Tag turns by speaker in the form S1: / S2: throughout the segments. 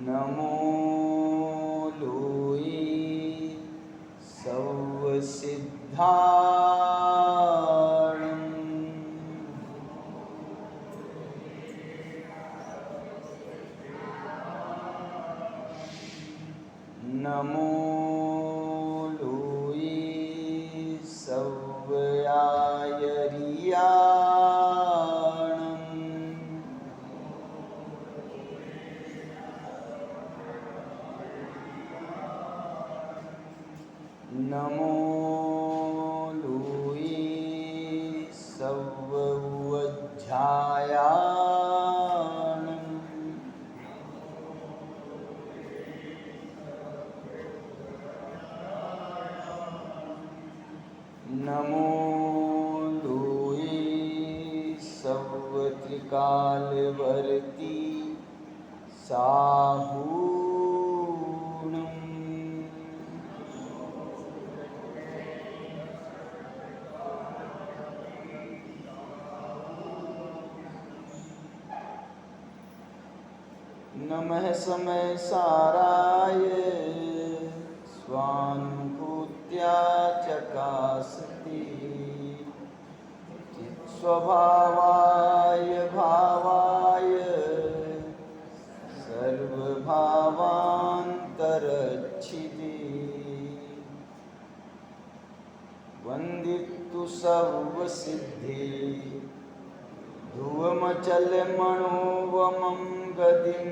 S1: नमो लोये सर्वसिद्धाणं नमो लोये सर्वयायरियाणं नमो लोये सर्ववज्झायाणं नमो लोये सर्वत्रिकालवर्ती साहूणम् नमः समय साराय स्वानुभूत्या चकासते चित्स्वभावाय भावाय सर्वभावान्तरच्छिदे वन्दितु सर्वसिद्धे ध्रुवमचलमणोवमं गतिं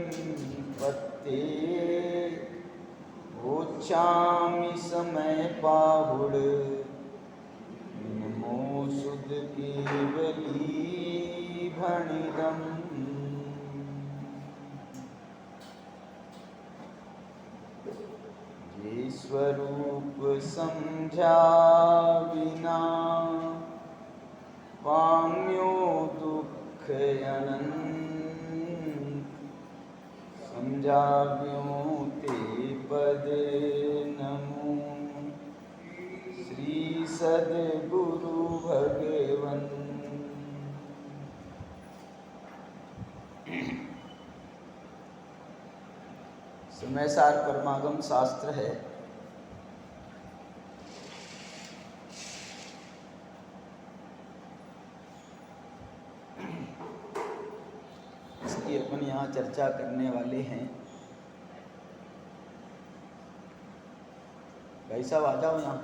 S1: पत्ते वोच्छामि समय पाहुड नमो सुध केवली भणिदम् ये स्वरूप समझा बिना पाम्यो दुख अनंत समझाव्यो ते पद नमो श्री सद्गुरु भगवन। समयसार परमागम शास्त्र है। इसकी अपन यहाँ चर्चा करने वाले हैं। भाई साहब आ जाओ यहाँ।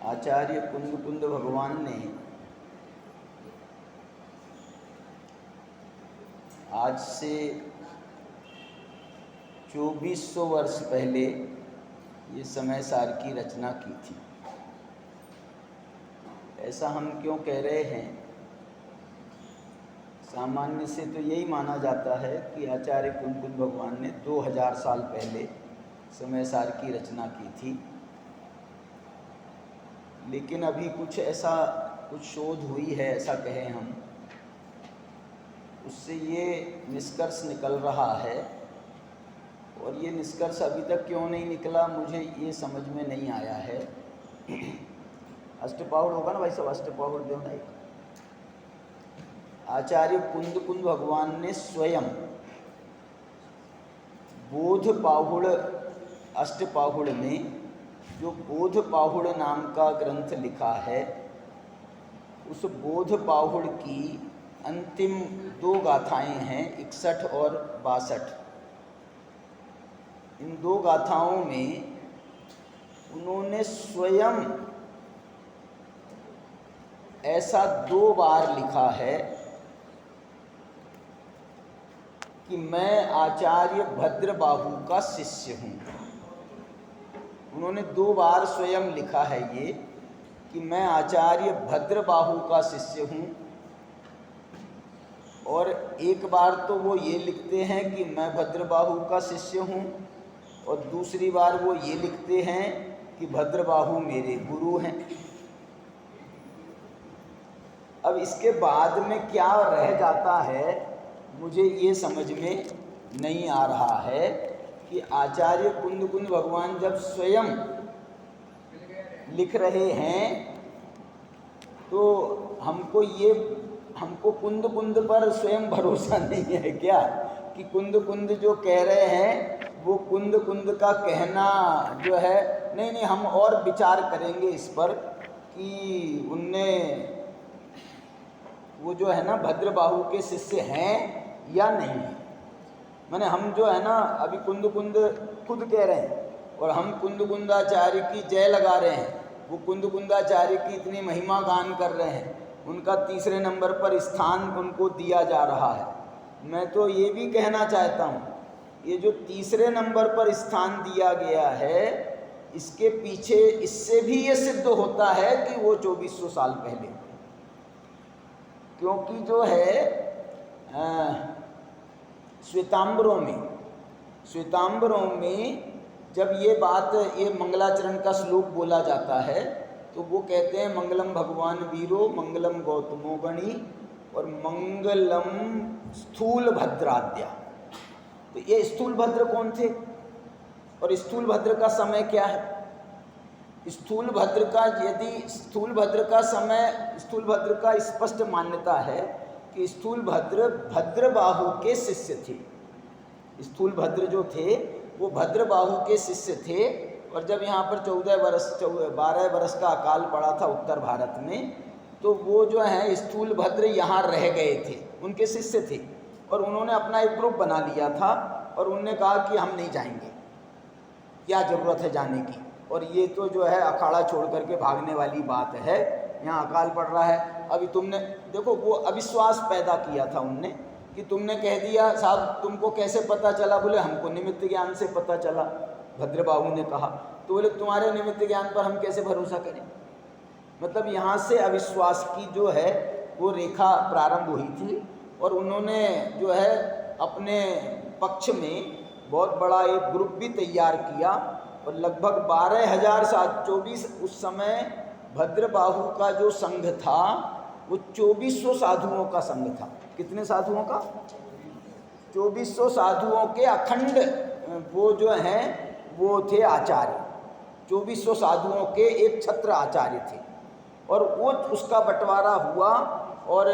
S1: आचार्य कुंद भगवान ने आज से 2400 वर्ष पहले ये समय सार की रचना की थी। ऐसा हम क्यों कह रहे हैं? सामान्य से तो यही माना जाता है कि आचार्य कुंद भगवान ने 2000 साल पहले समय सार की रचना की थी। लेकिन अभी कुछ शोध हुई है, ऐसा कहें हम, उससे ये निष्कर्ष निकल रहा है। और ये निष्कर्ष अभी तक क्यों नहीं निकला मुझे ये समझ में नहीं आया है। अष्टपाहुड़ होगा ना भाई सब, अष्टपाहुड़ देव नहीं। आचार्य कुंद भगवान ने स्वयं बोध पाहुड़ अष्टपाहुड़ में जो बोध पाहुड़ नाम का ग्रंथ लिखा है, उस बोध पाहुड़ की अंतिम 2 गाथाएं हैं, 61 और 62। इन 2 गाथाओं में उन्होंने स्वयं ऐसा 2 बार लिखा है कि मैं आचार्य भद्रबाहु का शिष्य हूँ। उन्होंने 2 बार स्वयं लिखा है ये कि मैं आचार्य भद्रबाहु का शिष्य हूँ। और एक बार तो वो ये लिखते हैं कि मैं भद्रबाहु का शिष्य हूँ, और दूसरी बार वो ये लिखते हैं कि भद्रबाहु मेरे गुरु हैं। अब इसके बाद में क्या रह जाता है मुझे ये समझ में नहीं आ रहा है कि आचार्य कुंद भगवान जब स्वयं लिख रहे हैं तो हमको कुंद पर स्वयं भरोसा नहीं है क्या कि कुंद जो कह रहे हैं वो कुंद का कहना जो है नहीं, हम और विचार करेंगे इस पर कि उनने वो जो है ना भद्रबाहु के शिष्य हैं या नहीं है। माने हम जो है ना अभी कुंद खुद कह रहे हैं और हम कुंदाचार्य की जय लगा रहे हैं, वो कुंदाचार्य की इतनी महिमा गान कर रहे हैं, उनका तीसरे नंबर पर स्थान उनको दिया जा रहा है। मैं तो ये भी कहना चाहता हूँ, ये जो तीसरे नंबर पर स्थान दिया गया है इसके पीछे इससे भी ये सिद्ध होता है कि वो 2400 साल पहले, क्योंकि जो है श्वेतांबरों में जब ये बात ये मंगलाचरण का श्लोक बोला जाता है तो वो कहते हैं मंगलम भगवान वीरो मंगलम गौतमो गणी और मंगलम स्थूल भद्राद्या। तो ये स्थूल भद्र कौन थे और स्थूल भद्र का समय क्या है? स्थूल भद्र का स्पष्ट मान्यता है कि स्थूल भद्र भद्रबाहु के शिष्य थे। स्थूल भद्र जो थे वो भद्रबाहु के शिष्य थे और जब यहाँ पर 12 वर्ष का अकाल पड़ा था उत्तर भारत में तो वो जो है स्थूल भद्र यहाँ रह गए थे, उनके शिष्य थे और उन्होंने अपना एक ग्रुप बना लिया था और उन्होंने कहा कि हम नहीं जाएंगे, क्या ज़रूरत है जाने की, और ये तो जो है अखाड़ा छोड़ करके भागने वाली बात है, यहाँ अकाल पड़ रहा है। अभी तुमने देखो वो अविश्वास पैदा किया था उनने कि तुमने कह दिया साहब तुमको कैसे पता चला? बोले हमको निमित्त ज्ञान से पता चला, भद्रबाहु ने कहा। तो बोले तुम्हारे निमित्त ज्ञान पर हम कैसे भरोसा करें? मतलब यहाँ से अविश्वास की जो है वो रेखा प्रारंभ हुई थी और उन्होंने जो है अपने पक्ष में बहुत बड़ा एक ग्रुप भी तैयार किया और लगभग 12,724 उस समय भद्रबाहु का जो संघ था वो 2400 साधुओं का संघ था। कितने साधुओं का? 2400 साधुओं के अखंड वो जो हैं वो थे आचार्य, 2400 साधुओं के एक छत्र आचार्य थे और वो उसका बंटवारा हुआ और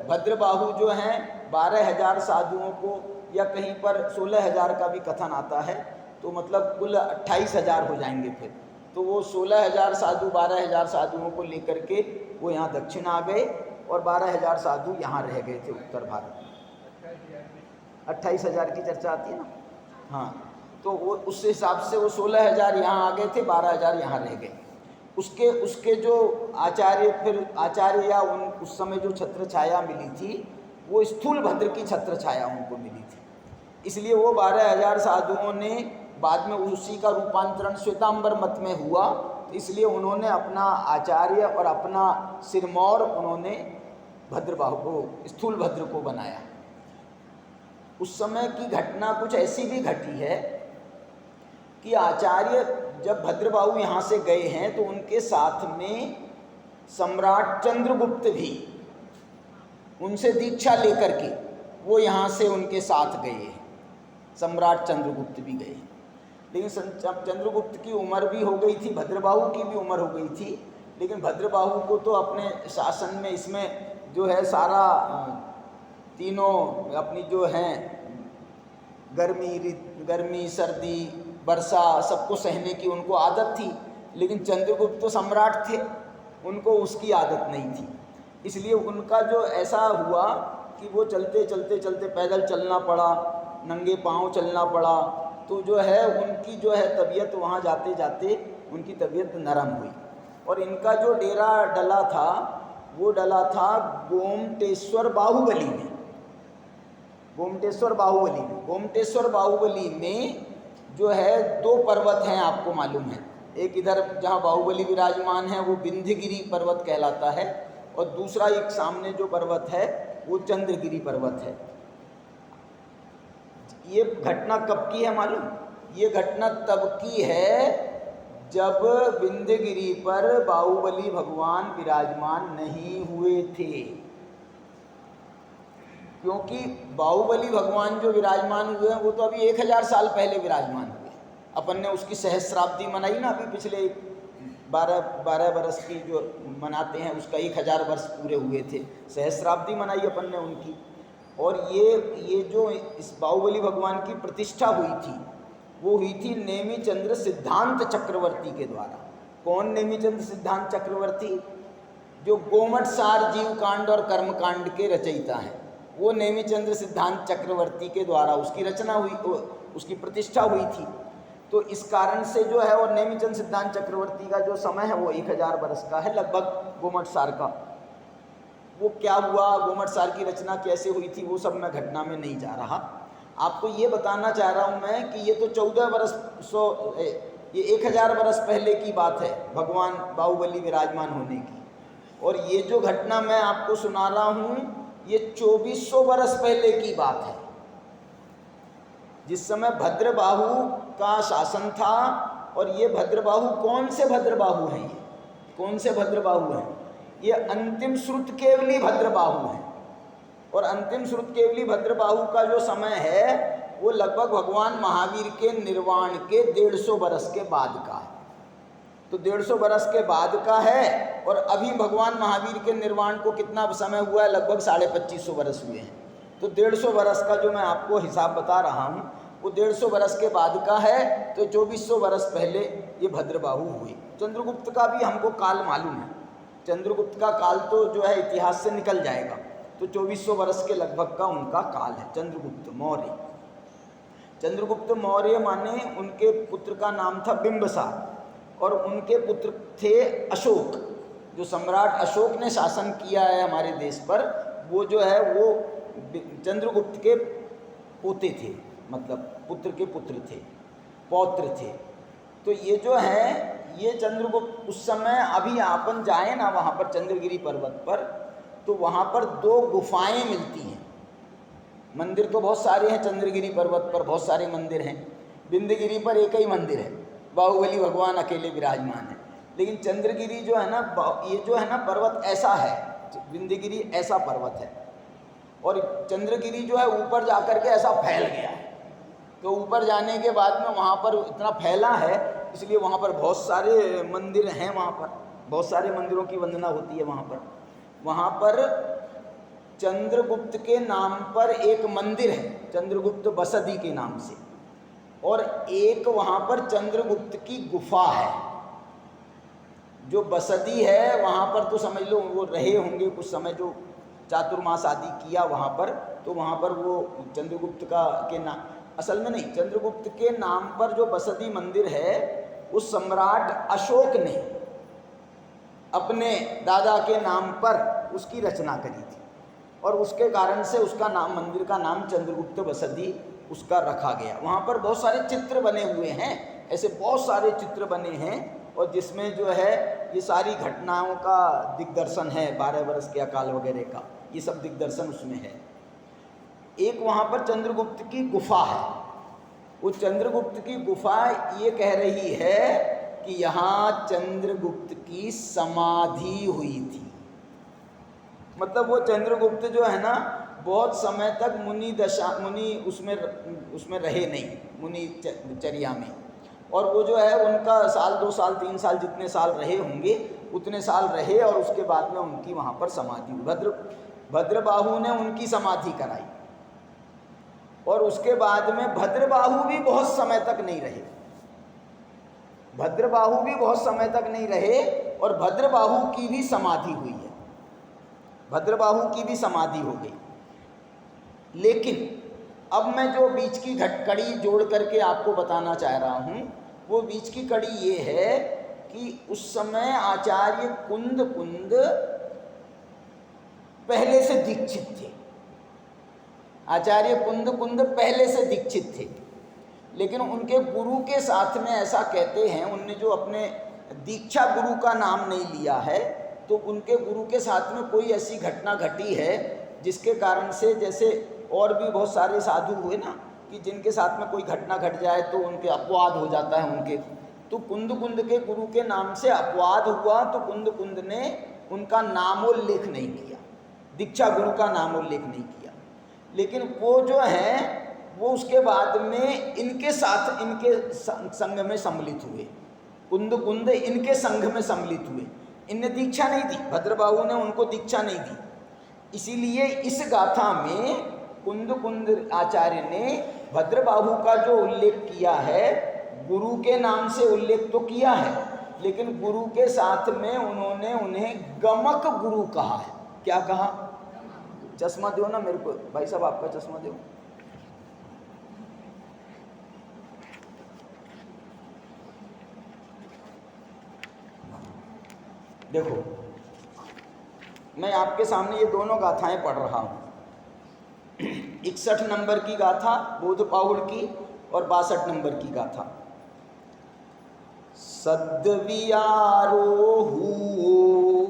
S1: भद्रबाहु जो हैं 12,000 साधुओं को या कहीं पर 16,000 का भी कथन आता है तो मतलब कुल 28,000 हो जाएंगे फिर। तो वो 16,000 साधु 12,000 साधुओं को लेकर के वो यहाँ दक्षिण आ गए और 12,000 साधु यहाँ रह गए थे उत्तर भारत में। 28,000 की चर्चा आती है ना, हाँ, तो वो उस हिसाब से वो 16,000 यहाँ आ गए थे, 12,000 यहाँ रह गए। उसके जो आचार्य या उस समय जो छत्र छाया मिली थी वो स्थूल भद्र की छत्र छाया उनको मिली थी, इसलिए वो 12,000 साधुओं ने बाद में उसी का रूपांतरण श्वेतांबर मत में हुआ, तो इसलिए उन्होंने अपना आचार्य और अपना सिरमौर उन्होंने भद्रबाहु को स्थूल भद्र को बनाया। उस समय की घटना कुछ ऐसी भी घटी है कि आचार्य जब भद्रबाहु यहाँ से गए हैं तो उनके साथ में सम्राट चंद्रगुप्त भी उनसे दीक्षा लेकर के वो यहाँ से उनके साथ गए हैं। सम्राट चंद्रगुप्त भी गए, लेकिन चंद्रगुप्त की उम्र भी हो गई थी, भद्रबाहु की भी उम्र हो गई थी, लेकिन भद्रबाहु को तो अपने शासन में इसमें जो है सारा तीनों अपनी जो हैं गर्मी सर्दी वर्षा सबको सहने की उनको आदत थी, लेकिन चंद्रगुप्त तो सम्राट थे, उनको उसकी आदत नहीं थी। इसलिए उनका जो ऐसा हुआ कि वो चलते पैदल चलना पड़ा, नंगे पांव चलना पड़ा, तो जो है उनकी जो है तबीयत वहाँ जाते जाते उनकी तबीयत नरम हुई और इनका जो डेरा डला था वो डला था गोमटेश्वर बाहुबली में। गोमटेश्वर बाहुबली में जो है 2 पर्वत हैं, आपको मालूम है, एक इधर जहाँ बाहुबली विराजमान है वो विंध्यगिरी पर्वत कहलाता है और दूसरा एक सामने जो पर्वत है वो चंद्रगिरी पर्वत है। ये घटना कब की है मालूम? ये घटना तब की है जब विंध्यगिरी पर बाहुबली भगवान विराजमान नहीं हुए थे, क्योंकि बाहुबली भगवान जो विराजमान हुए हैं वो तो अभी 1000 साल पहले विराजमान हुए। अपन ने उसकी सहस्राब्दी मनाई ना, अभी पिछले 12 बरस की जो मनाते हैं उसका 1000 वर्ष पूरे हुए थे, सहस्राब्दी मनाई अपन ने उनकी। और ये जो इस बाहुबली भगवान की प्रतिष्ठा हुई थी वो हुई थी नेमिचंद्र सिद्धांत चक्रवर्ती के द्वारा। कौन नेमिचंद्र सिद्धांत चक्रवर्ती? जो गोमट सार जीव कांड और कर्म कांड के रचयिता हैं, वो नेमिचंद्र सिद्धांत चक्रवर्ती के द्वारा उसकी रचना हुई, उसकी प्रतिष्ठा हुई थी। तो इस कारण से जो है, और नेमिचंद्र सिद्धांत चक्रवर्ती का जो समय है वो 1000 वर्ष का है लगभग गोमट सार का। वो क्या हुआ, गोमट सार की रचना कैसे हुई थी, वो सब मैं घटना में नहीं जा रहा। आपको ये बताना चाह रहा हूँ मैं कि ये तो 14 वर्ष ये 1000 वर्ष पहले की बात है भगवान बाहुबली विराजमान होने की। और ये जो घटना मैं आपको सुना रहा हूँ ये 2400 वर्ष पहले की बात है, जिस समय भद्रबाहु का शासन था। और ये भद्रबाहु कौन से भद्रबाहु हैं? ये कौन से भद्रबाहु हैं? ये अंतिम श्रुत केवली भद्रबाहु हैं। और अंतिम श्रुत केवली भद्रबाहु का जो समय है वो लगभग भगवान महावीर के निर्वाण के 150 वर्ष के बाद का है। तो 150 वर्ष के बाद का है। और अभी भगवान महावीर के निर्वाण को कितना समय हुआ है? लगभग 2550 वर्ष हुए हैं। तो 150 वर्ष का जो मैं आपको हिसाब बता रहा हूँ वो 150 वर्ष के बाद का है। तो 2400 वर्ष पहले ये भद्रबाहु हुए। चंद्रगुप्त का भी हमको काल मालूम है, चंद्रगुप्त का काल तो जो है इतिहास से निकल जाएगा। तो 2400 वर्ष के लगभग का उनका काल है। चंद्रगुप्त मौर्य, चंद्रगुप्त मौर्य माने उनके पुत्र का नाम था बिंबसार और उनके पुत्र थे अशोक। जो सम्राट अशोक ने शासन किया है हमारे देश पर, वो जो है वो चंद्रगुप्त के पोते थे, मतलब पुत्र के पुत्र थे, पौत्र थे। तो ये जो है ये चंद्रगुप्त उस समय, अभी अपन जाए ना वहाँ पर चंद्रगिरी पर्वत पर, तो वहाँ पर 2 गुफाएं मिलती हैं। मंदिर तो बहुत सारे हैं चंद्रगिरी पर्वत पर, बहुत सारे मंदिर हैं। बिंदगिरी पर एक ही मंदिर है, बाहुबली भगवान अकेले विराजमान है। लेकिन चंद्रगिरी जो है ना, ये जो है ना पर्वत ऐसा है, बिंदगिरी ऐसा पर्वत है और चंद्रगिरी जो है ऊपर जाकर के ऐसा फैल गया है। तो ऊपर जाने के बाद में वहाँ पर इतना फैला है, इसलिए वहाँ पर बहुत सारे मंदिर हैं। वहाँ पर बहुत सारे मंदिरों की वंदना होती है। वहाँ पर चंद्रगुप्त के नाम पर एक मंदिर है, चंद्रगुप्त बसदी के नाम से, और एक वहाँ पर चंद्रगुप्त की गुफा है। जो बसदी है वहाँ पर तो समझ लो वो रहे होंगे कुछ समय, जो चातुर्मास आदि किया वहाँ पर, तो वहाँ पर वो चंद्रगुप्त का के नाम, असल में नहीं, चंद्रगुप्त के नाम पर जो बसदी मंदिर है उस सम्राट अशोक ने अपने दादा के नाम पर उसकी रचना करी थी और उसके कारण से उसका नाम, मंदिर का नाम चंद्रगुप्त बसदी उसका रखा गया। वहाँ पर बहुत सारे चित्र बने हुए हैं, ऐसे बहुत सारे चित्र बने हैं, और जिसमें जो है ये सारी घटनाओं का दिग्दर्शन है, 12 वर्ष के अकाल वगैरह का, ये सब दिग्दर्शन उसमें है। एक वहाँ पर चंद्रगुप्त की गुफा है। वो चंद्रगुप्त की गुफा ये कह रही है कि यहाँ चंद्रगुप्त की समाधि हुई थी। मतलब वो चंद्रगुप्त जो है ना बहुत समय तक मुनि उसमें रहे नहीं, मुनि चर्या में। और वो जो है उनका 1 साल 2 साल 3 साल जितने साल रहे होंगे उतने साल रहे, और उसके बाद में उनकी वहाँ पर समाधि हुई। भद्रबाहु ने उनकी समाधि कराई, और उसके बाद में भद्रबाहु भी बहुत समय तक नहीं रहे। भद्रबाहु भी बहुत समय तक नहीं रहे और भद्रबाहु की भी समाधि हुई है, भद्रबाहु की भी समाधि हो गई। लेकिन अब मैं जो बीच की कड़ी जोड़ करके आपको बताना चाह रहा हूँ, वो बीच की कड़ी ये है कि उस समय आचार्य कुंद पहले से दीक्षित थे। आचार्य कुंद पहले से दीक्षित थे, लेकिन उनके गुरु के साथ में ऐसा कहते हैं, उनने जो अपने दीक्षा गुरु का नाम नहीं लिया है, तो उनके गुरु के साथ में कोई ऐसी घटना घटी है जिसके कारण से, जैसे और भी बहुत सारे साधु हुए ना कि जिनके साथ में कोई घटना घट जाए तो उनके अपवाद हो जाता है उनके, तो कुंद के गुरु के नाम से अपवाद हुआ, तो कुंद ने उनका नामोल्लेख नहीं किया, दीक्षा गुरु का नामोल्लेख नहीं किया। लेकिन वो जो है वो उसके बाद में इनके साथ इनके संघ में सम्मिलित हुए, कुंद कुंद इनके संघ में सम्मिलित हुए। इनने दीक्षा नहीं दी, भद्रबाहु ने उनको दीक्षा नहीं दी। इसीलिए इस गाथा में कुंद कुंद आचार्य ने भद्रबाहु का जो उल्लेख किया है, गुरु के नाम से उल्लेख तो किया है, लेकिन गुरु के साथ में उन्होंने उन्हें गमक गुरु कहा है। क्या कहा? चश्मा दो ना मेरे को भाई साहब, आपका चश्मा दो। देखो, मैं आपके सामने ये दोनों गाथाएं पढ़ रहा हूं। 61 नंबर की गाथा बोध पाहुड़ की और 62 नंबर की गाथा। सद्वियारो हुओ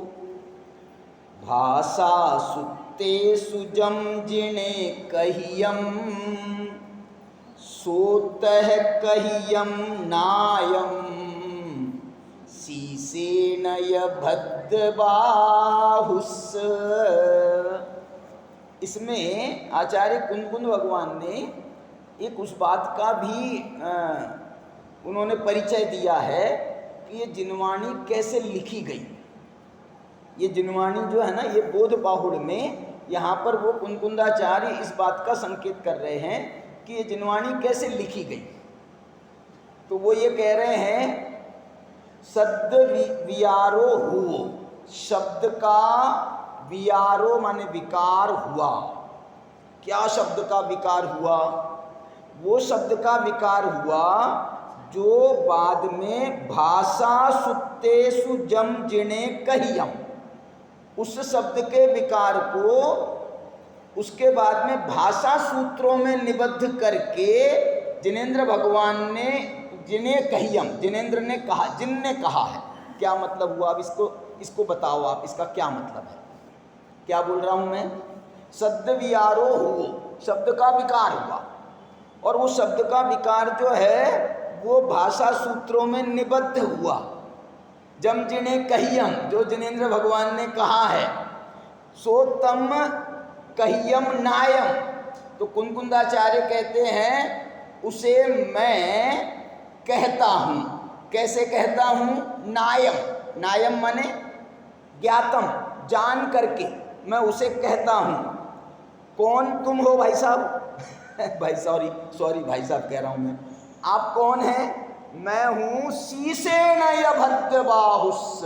S1: भाषा सुत्ते सुजम जिणे कहियम, सोतः कहियम नायम, सीसेनय भद्रबाहुस। इसमें आचार्य कुंद भगवान ने एक उस बात का भी उन्होंने परिचय दिया है कि ये जिनवाणी कैसे लिखी गई। ये जिनवाणी जो है ना, ये बोध पाहुड़ में, यहाँ पर वो कुंदाचार्य इस बात का संकेत कर रहे हैं कि ये जिनवाणी कैसे लिखी गई। तो वो ये कह रहे हैं सद्य वियारो हुओ, शब्द का वियारो माने विकार हुआ। क्या शब्द का विकार हुआ? वो शब्द का विकार हुआ जो बाद में भाषा सुत्तेषु जम जिणे कहियम, उस शब्द के विकार को उसके बाद में भाषा सूत्रों में निबद्ध करके जिनेंद्र भगवान ने जिन्हें कहियम, जिनेंद्र ने कहा, जिनने कहा है। क्या मतलब हुआ? अब इसको बताओ आप, इसका क्या मतलब है? क्या बोल रहा हूं मैं? शब्द वियारो हुओ, शब्द का विकार हुआ, और वो शब्द का विकार जो है वो भाषा सूत्रों में निबद्ध हुआ। जम जिने कहियम, जो जिनेंद्र भगवान ने कहा है, सो तम कहियम नायम। तो कुंदाचार्य कहते हैं उसे मैं कहता हूँ। कैसे कहता हूँ? नायम, नायम माने ज्ञातम, जान करके मैं उसे कहता हूँ। कौन तुम हो भाई साहब? भाई सॉरी भाई साहब कह रहा हूँ मैं। आप कौन हैं? मैं हूँ सीसेनय भद्रबाहुस,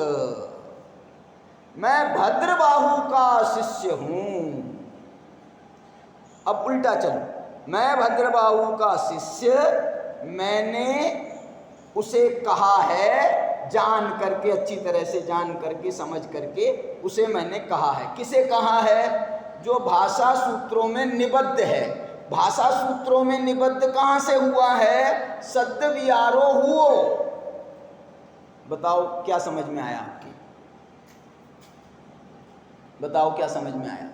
S1: मैं भद्रबाहु का शिष्य हूँ। अब उल्टा चलो, मैं भद्रबाहु का शिष्य, मैंने उसे कहा है जान करके, अच्छी तरह से जान करके, समझ करके उसे मैंने कहा है। किसे कहा है? जो भाषा सूत्रों में निबद्ध है। भाषा सूत्रों में निबद्ध कहाँ से हुआ है? सद्य वियारो हुओ। बताओ क्या समझ में आया आपकी? बताओ क्या समझ में आया?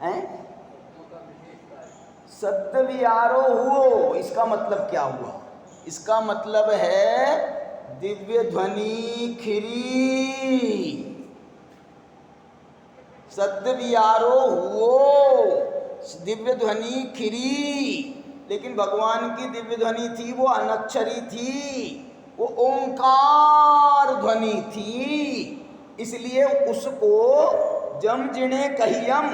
S1: हैं? सद्य वियारो हुओ, इसका मतलब क्या हुआ? इसका मतलब है दिव्य ध्वनि खिरी। सद्य वियारो हुओ, दिव्य ध्वनि खिरी। लेकिन भगवान की दिव्य ध्वनि थी वो अनक्षरी थी, वो ओंकार ध्वनि थी। इसलिए उसको जम जिणे कहियम,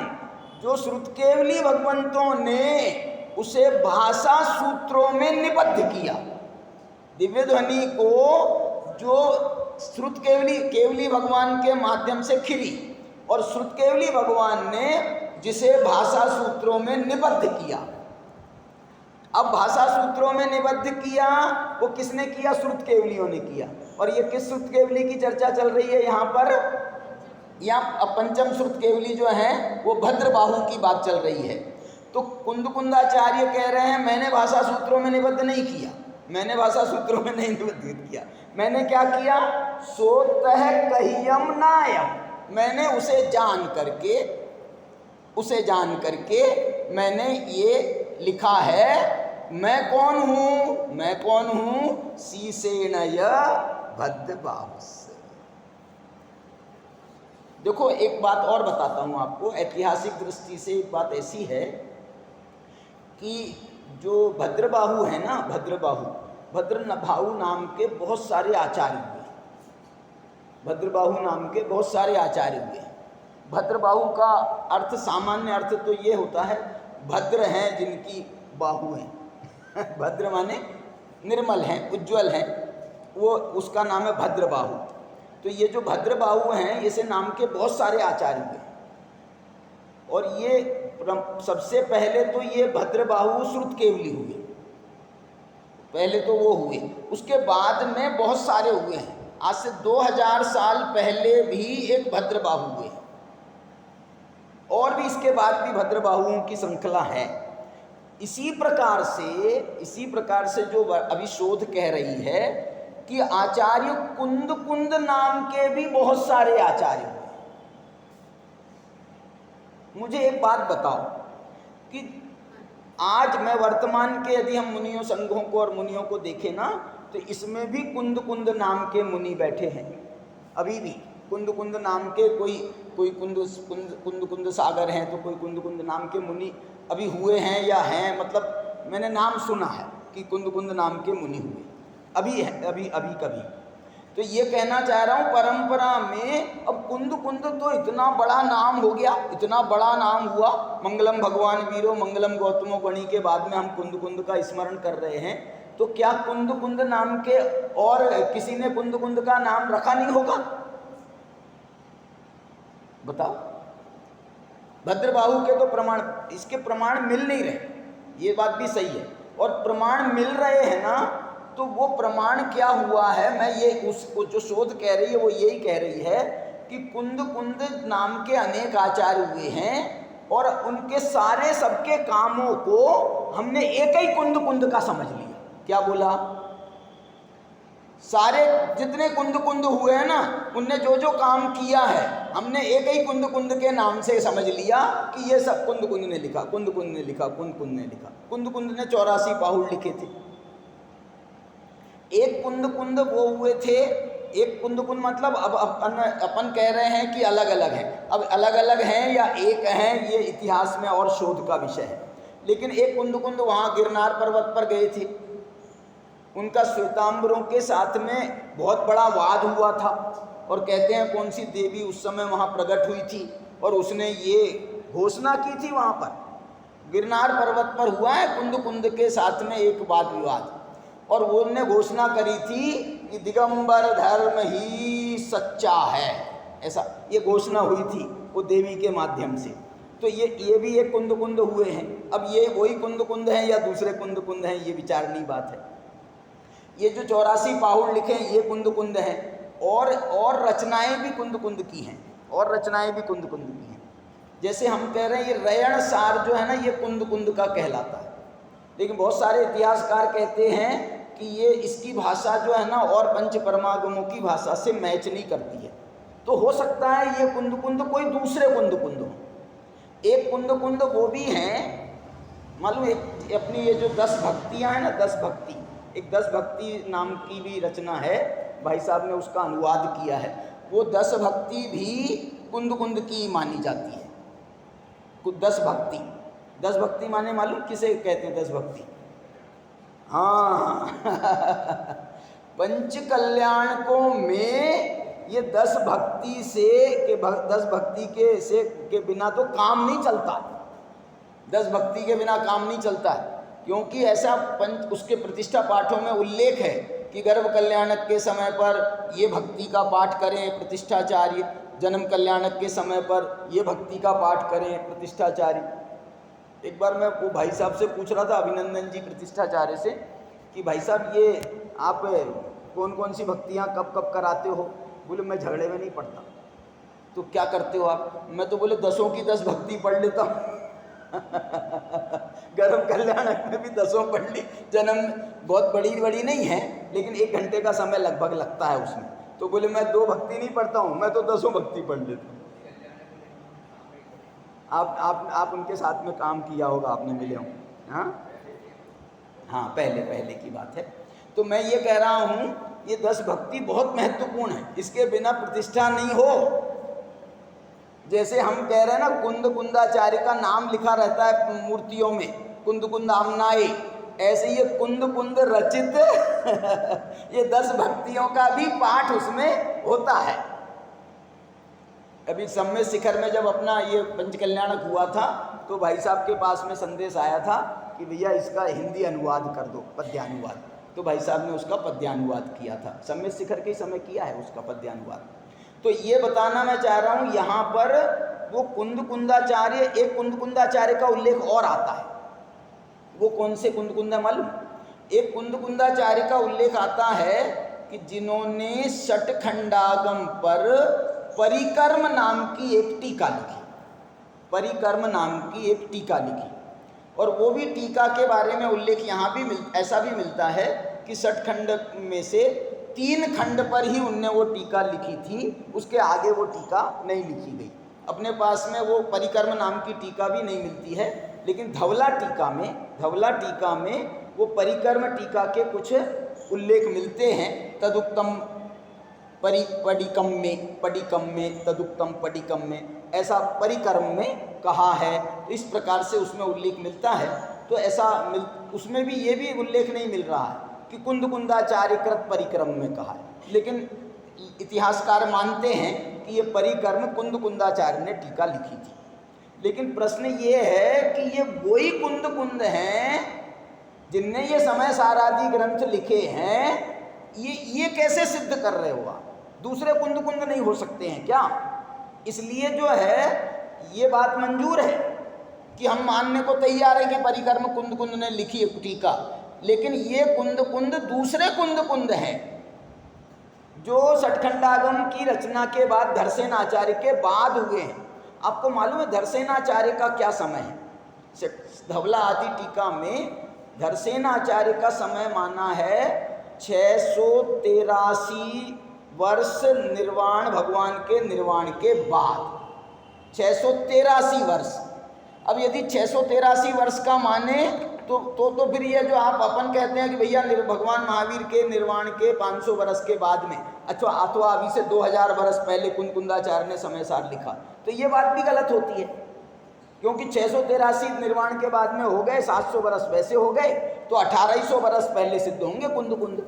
S1: जो श्रुतकेवली भगवंतों ने उसे भाषा सूत्रों में निबद्ध किया। दिव्य ध्वनि को जो केवली भगवान के माध्यम से खिरी, और श्रुतकेवली भगवान ने जिसे भाषा सूत्रों में निबद्ध किया। अब भाषा सूत्रों में निबद्ध किया वो किसने किया? श्रुतकेवलियों ने किया। और ये किस श्रुतकेवली की चर्चा चल रही है यहाँ पर? यहाँ पंचम श्रुतकेवली जो है वो भद्रबाहु की बात चल रही है। तो कुंदाचार्य कह रहे हैं मैंने भाषा सूत्रों में निबद्ध नहीं किया, मैंने भाषा सूत्रों में नहीं निबद्ध किया। मैंने क्या किया? सोतः कहियम नायम, मैंने उसे जान करके मैंने ये लिखा है। मैं कौन हूँ? मैं कौन हूँ? सीसेनय भद्रबाहुस। देखो एक बात और बताता हूँ आपको, ऐतिहासिक दृष्टि से एक बात ऐसी है कि जो भद्रबाहु है ना, भद्रबाहु नाम के बहुत सारे आचार्य हुए। भद्रबाहु नाम के बहुत सारे आचार्य हुए। भद्रबाहु का अर्थ, सामान्य अर्थ तो ये होता है, भद्र हैं जिनकी बाहु हैं भद्र माने निर्मल हैं, उज्ज्वल हैं, वो उसका नाम है भद्रबाहु। तो ये जो भद्रबाहु हैं, इसे नाम के बहुत सारे आचार्य हुए। और ये सबसे पहले तो ये भद्रबाहु श्रुतकेवली हुए, पहले तो वो हुए, उसके बाद में बहुत सारे हुए हैं। आज से 2000 साल पहले भी एक भद्रबाहु हुए, और भी इसके बाद भी भद्रबाहुओं की श्रृंखला है। इसी प्रकार से जो अभी शोध कह रही है कि आचार्य कुंद नाम के भी बहुत सारे आचार्य हुए। मुझे एक बात बताओ कि आज मैं वर्तमान के यदि हम मुनियों संघों को और मुनियों को देखें ना, तो इसमें भी कुंद नाम के मुनि बैठे हैं। अभी भी कुंद नाम के कोई कुंद सागर हैं, तो कोई कुंद नाम के मुनि अभी हुए हैं या हैं, मतलब मैंने नाम सुना है कि कुंद नाम के मुनि हुए, अभी कभी। तो ये कहना चाह रहा हूँ, परंपरा में अब कुंद तो इतना बड़ा नाम हो गया, इतना बड़ा नाम हुआ। मंगलम भगवान वीरो मंगलम गौतमो गणी के बाद में हम कुंद का स्मरण कर रहे हैं। तो क्या कुंद नाम के और किसी ने कुंद का नाम रखा नहीं होगा? बताओ। भद्रबाहु के तो प्रमाण, इसके प्रमाण मिल नहीं रहे, ये बात भी सही है। और प्रमाण मिल रहे हैं ना, तो वो प्रमाण क्या हुआ है, मैं ये उसको जो शोध कह रही है वो यही कह रही है कि कुंद नाम के अनेक आचार्य हुए हैं, और उनके सारे सबके कामों को हमने एक ही कुंद का समझ लिया। क्या बोला? सारे जितने कुंद हुए हैं ना, उनने जो काम किया है, हमने एक ही कुंद के नाम से समझ लिया कि ये सब कुंद ने लिखा, कुंद ने लिखा। कुंद ने 84 पाहुड़ लिखे थे। एक कुंद वो हुए थे, एक कुंद मतलब अब अपन कह रहे हैं कि अलग अलग हैं। अब अलग अलग हैं या एक हैं, ये इतिहास में और शोध का विषय है। लेकिन एक कुंद वहाँ गिरनार पर्वत पर गए थे, उनका श्वेतांबरों के साथ में बहुत बड़ा वाद हुआ था, और कहते हैं कौन सी देवी उस समय वहाँ प्रकट हुई थी, और उसने ये घोषणा की थी, वहाँ पर गिरनार पर्वत पर हुआ है कुंद के साथ में एक वाद विवाद, और वो ने घोषणा करी थी कि दिगंबर धर्म ही सच्चा है, ऐसा ये घोषणा हुई थी वो देवी के माध्यम से। तो ये भी एक कुंद हुए हैं। अब ये वही कुंद हैं या दूसरे कुंद हैं, ये विचारनीय बात है। ये जो 84 पाहुड़ लिखे हैं, ये कुंद हैं, और रचनाएं भी कुंद की हैं, और रचनाएं भी कुंद की हैं। जैसे हम कह रहे हैं ये रयण सार जो है ना, ये कुंद का कहलाता है। लेकिन बहुत सारे इतिहासकार कहते हैं कि ये इसकी भाषा जो है ना, और पंच परमागमों की भाषा से मैच नहीं करती है। तो हो सकता है ये कुंद कोई दूसरे कुंद हो। एक कुंद वो भी हैं, मालूम एक अपनी ये जो 10 भक्तियाँ हैं ना, 10 भक्ति, एक 10 भक्ति नाम की भी रचना है, भाई साहब ने उसका अनुवाद किया है। वो 10 भक्ति भी कुंद की मानी जाती है। 10 भक्ति माने मालूम किसे कहते हैं? 10 भक्ति, हाँ पंच कल्याणकों में ये 10 भक्ति से के 10 भक्ति के बिना तो काम नहीं चलता। 10 भक्ति के बिना काम नहीं चलता है, क्योंकि ऐसा उसके प्रतिष्ठा पाठों में उल्लेख है कि गर्भ कल्याणक के समय पर ये भक्ति का पाठ करें प्रतिष्ठाचार्य, जन्म कल्याणक के समय पर ये भक्ति का पाठ करें प्रतिष्ठाचार्य। एक बार मैं वो भाई साहब से पूछ रहा था, अभिनंदन जी प्रतिष्ठाचार्य से, कि भाई साहब ये आप कौन सी भक्तियाँ कब कराते हो? बोले मैं झगड़े में नहीं पड़ता। तो क्या करते हो आप? मैं तो बोले 10 की 10 भक्ति पढ़ लेता हूँ गर्भ कल्याणक में भी 10 पढ़ ली। जन्म बहुत बड़ी नहीं है, लेकिन 1 घंटे का समय लगभग लगता है उसमें। तो बोले मैं 2 भक्ति नहीं पढ़ता हूँ, मैं तो 10 भक्ति पढ़ लेता हूँ। आप उनके साथ में काम किया होगा, आपने मिले हों। हाँ पहले की बात है। तो मैं ये कह रहा हूँ, ये 10 भक्ति बहुत महत्वपूर्ण है, इसके बिना प्रतिष्ठा नहीं हो। जैसे हम कह रहे हैं ना कुंद कुंदाचार्य का नाम लिखा रहता है मूर्तियों में, कुंद कुंद आमनाए, ऐसे ये कुंद कुंद रचित ये 10 भक्तियों का भी पाठ उसमें होता है। अभी सम्मेद शिखर में जब अपना ये पंचकल्याणक हुआ था तो भाई साहब के पास में संदेश आया था कि भैया इसका हिंदी अनुवाद कर दो, पद्यानुवाद। तो भाई साहब ने उसका पद्यानुवाद किया था, सम्मेद शिखर के समय किया है उसका पद्यानुवाद। तो ये बताना मैं चाह रहा हूँ यहाँ पर वो कुंद कुंदाचार्य, एक कुंद कुंदाचार्य का उल्लेख और आता है। वो कौन से कुंद कुंद है मालूम? एक कुंद कुंदाचार्य का उल्लेख आता है कि जिन्होंने षटखंडागम पर परिकर्म नाम की एक टीका लिखी, परिकर्म नाम की एक टीका लिखी। और वो भी टीका के बारे में उल्लेख यहाँ भी ऐसा भी मिलता है कि षटखंड में से 3 खंड पर ही उनने वो टीका लिखी थी, उसके आगे वो टीका नहीं लिखी गई। अपने पास में वो परिकर्म नाम की टीका भी नहीं मिलती है, लेकिन धवला टीका में वो परिकर्म टीका के कुछ उल्लेख मिलते हैं। तदुक्तम पडिकम में तदुक्तम पडिकम में, ऐसा परिकर्म में कहा है, तो इस प्रकार से उसमें उल्लेख मिलता है। तो ऐसा उसमें भी ये भी उल्लेख नहीं मिल रहा है कि कुंद कुंदाचार्य कृत परिक्रम में कहा है, लेकिन इतिहासकार मानते हैं कि ये परिकर्म कुंद कुंदाचार्य ने टीका लिखी थी। लेकिन प्रश्न ये है कि ये वही कुंद कुंद हैं जिनने ये समय सारादि ग्रंथ लिखे हैं, ये कैसे सिद्ध कर रहे हो आप? दूसरे कुंद कुंद नहीं हो सकते हैं क्या? इसलिए जो है ये बात मंजूर है कि हम मानने को तैयार हैं कि परिकर्म कुंद कुंद ने लिखी है टीका, लेकिन ये कुंद कुंद दूसरे कुंद कुंद हैं जो षटखंडागम की रचना के बाद धरसेन आचार्य के बाद हुए हैं। आपको मालूम है धरसेन आचार्य का क्या समय है? धवला आदि टीका में धरसेन आचार्य का समय माना है 683 वर्ष निर्वाण, भगवान के निर्वाण के बाद 683 वर्ष। अब यदि 683 वर्ष का माने तो फिर ये जो आप अपन कहते हैं कि भैया भगवान महावीर के निर्वाण के 500 वर्ष के बाद में, अथवा अभी से 2000 वर्ष पहले कुंद कुंदाचार्य ने समय सार लिखा, तो ये बात भी गलत होती है, क्योंकि 683 निर्वाण के बाद में हो गए, 700 वर्ष वैसे हो गए, तो 1800 वर्ष पहले सिद्ध होंगे कुंद कुंद।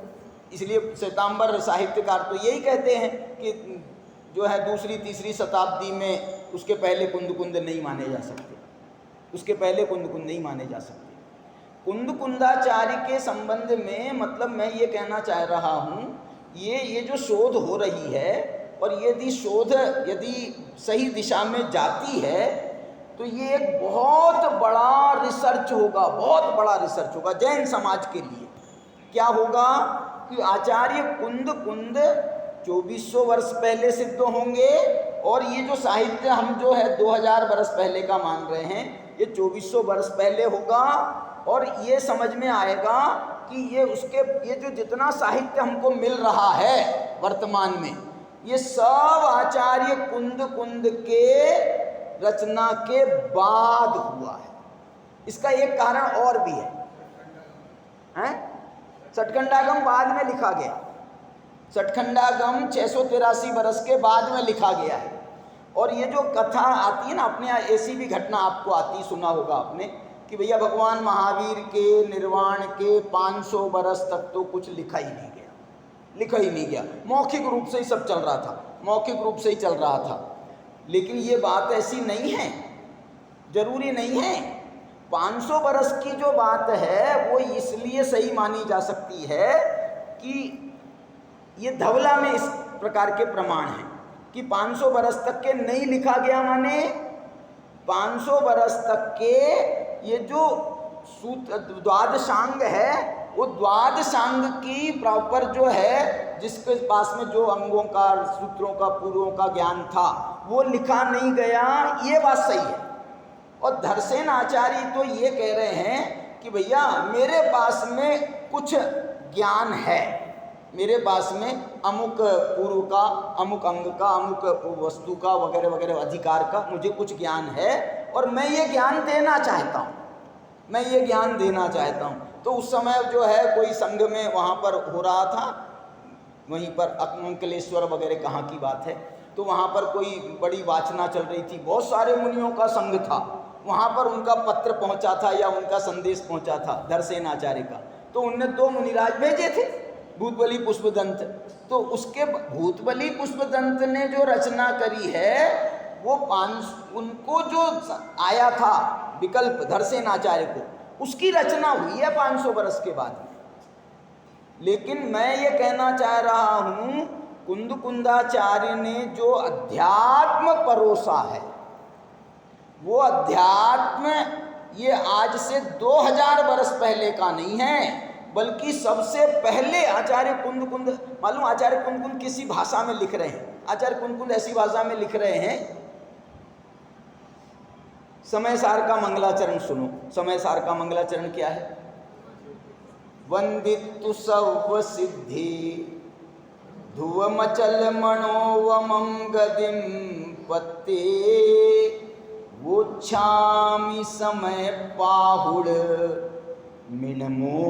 S1: इसलिए श्वेतांबर साहित्यकार तो यही कहते हैं कि जो है 2री 3री शताब्दी में उसके पहले कुंद कुंद नहीं माने जा सकते, उसके पहले कुंद कुंद नहीं माने जा सकते। कुंद कुंदाचार्य के संबंध में मतलब मैं ये कहना चाह रहा हूँ, ये जो शोध हो रही है, और यदि शोध यदि सही दिशा में जाती है तो ये एक बहुत बड़ा रिसर्च होगा, बहुत बड़ा रिसर्च होगा जैन समाज के लिए। क्या होगा कि आचार्य कुंद कुंद 2400 वर्ष पहले सिद्ध होंगे, और ये जो साहित्य हम जो है 2000 वर्ष पहले का मान रहे हैं, ये 2400 वर्ष पहले होगा। और ये समझ में आएगा कि ये जो जितना साहित्य हमको मिल रहा है वर्तमान में, ये सब आचार्य कुंद कुंद के रचना के बाद हुआ है। इसका एक कारण और भी है, षटखंडागम बाद में लिखा गया, षटखंडागम 683 वर्ष के बाद में लिखा गया है। और ये जो कथा आती है ना, अपने यहाँ ऐसी भी घटना आपको आती, सुना होगा आपने कि भैया भगवान महावीर के निर्वाण के 500 वर्ष तक तो कुछ लिखा ही नहीं गया, मौखिक रूप से ही सब चल रहा था, मौखिक रूप से ही चल रहा था। लेकिन ये बात ऐसी नहीं है, जरूरी नहीं है। 500 वर्ष की जो बात है वो इसलिए सही मानी जा सकती है कि ये धवला में इस प्रकार के प्रमाण हैं कि 500 वर्ष तक के नहीं लिखा गया, माने 500 वर्ष तक के ये जो सूत्र द्वादशांग है, वो द्वादशांग की प्रॉपर जो है, जिसके पास में जो अंगों का, सूत्रों का, पूर्वों का ज्ञान था, वो लिखा नहीं गया, ये बात सही है। और धरसेन आचार्य तो ये कह रहे हैं कि भैया मेरे पास में कुछ ज्ञान है, मेरे पास में अमुक पूर्व का, अमुक अंग का, अमुक वस्तु का वगैरह वगैरह अधिकार का मुझे कुछ ज्ञान है, और मैं ये ज्ञान देना चाहता हूँ, मैं ये ज्ञान देना चाहता हूँ। तो उस समय जो है कोई संघ में वहाँ पर हो रहा था, वहीं पर अंकलेश्वर वगैरह कहाँ की बात है, तो वहाँ पर कोई बड़ी वाचना चल रही थी, बहुत सारे मुनियों का संग था, वहाँ पर उनका पत्र पहुँचा था या उनका संदेश पहुँचा था धरसेन आचार्य का। तो उनने 2 मुनिराज भेजे थे, भूतबली पुष्पदंत। तो उसके भूतबली पुष्पदंत ने जो रचना करी है वो उनको जो आया था विकल्प धरसेन आचार्य को, उसकी रचना हुई है 500 वर्ष के बाद में। लेकिन मैं ये कहना चाह रहा हूँ, कुंदकुंदाचार्य ने जो अध्यात्म परोसा है, वो अध्यात्म ये आज से 2000 वर्ष पहले का नहीं है, बल्कि सबसे पहले आचार्य कुंद मालूम, आचार्य कुंद किसी भाषा में लिख रहे हैं? आचार्य कुंद ऐसी भाषा में लिख रहे हैं, समय सार का मंगलाचरण सुनो। समय सार का मंगलाचरण क्या है? वंदितु सर्व सिद्धि ध्रुवमचल मनोवमं गदिं पत्ते वोच्छामि समय पाहुड़ मिनमो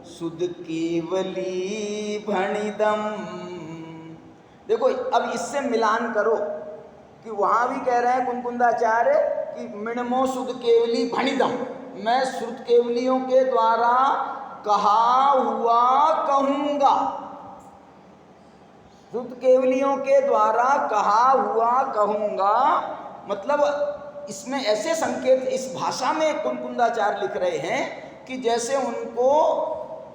S1: सुध केवली भणिदम। देखो अब इससे मिलान करो कि वहाँ भी कह रहे हैं कुंदकुंदाचार्य कि मिणमो सुध केवली भणिदम, मैं श्रुत केवलियों के द्वारा कहा हुआ कहूँगा, श्रुत केवलियों के द्वारा कहा हुआ कहूँगा। मतलब इसमें ऐसे संकेत इस भाषा में कुंदकुंदाचार्य लिख रहे हैं कि जैसे उनको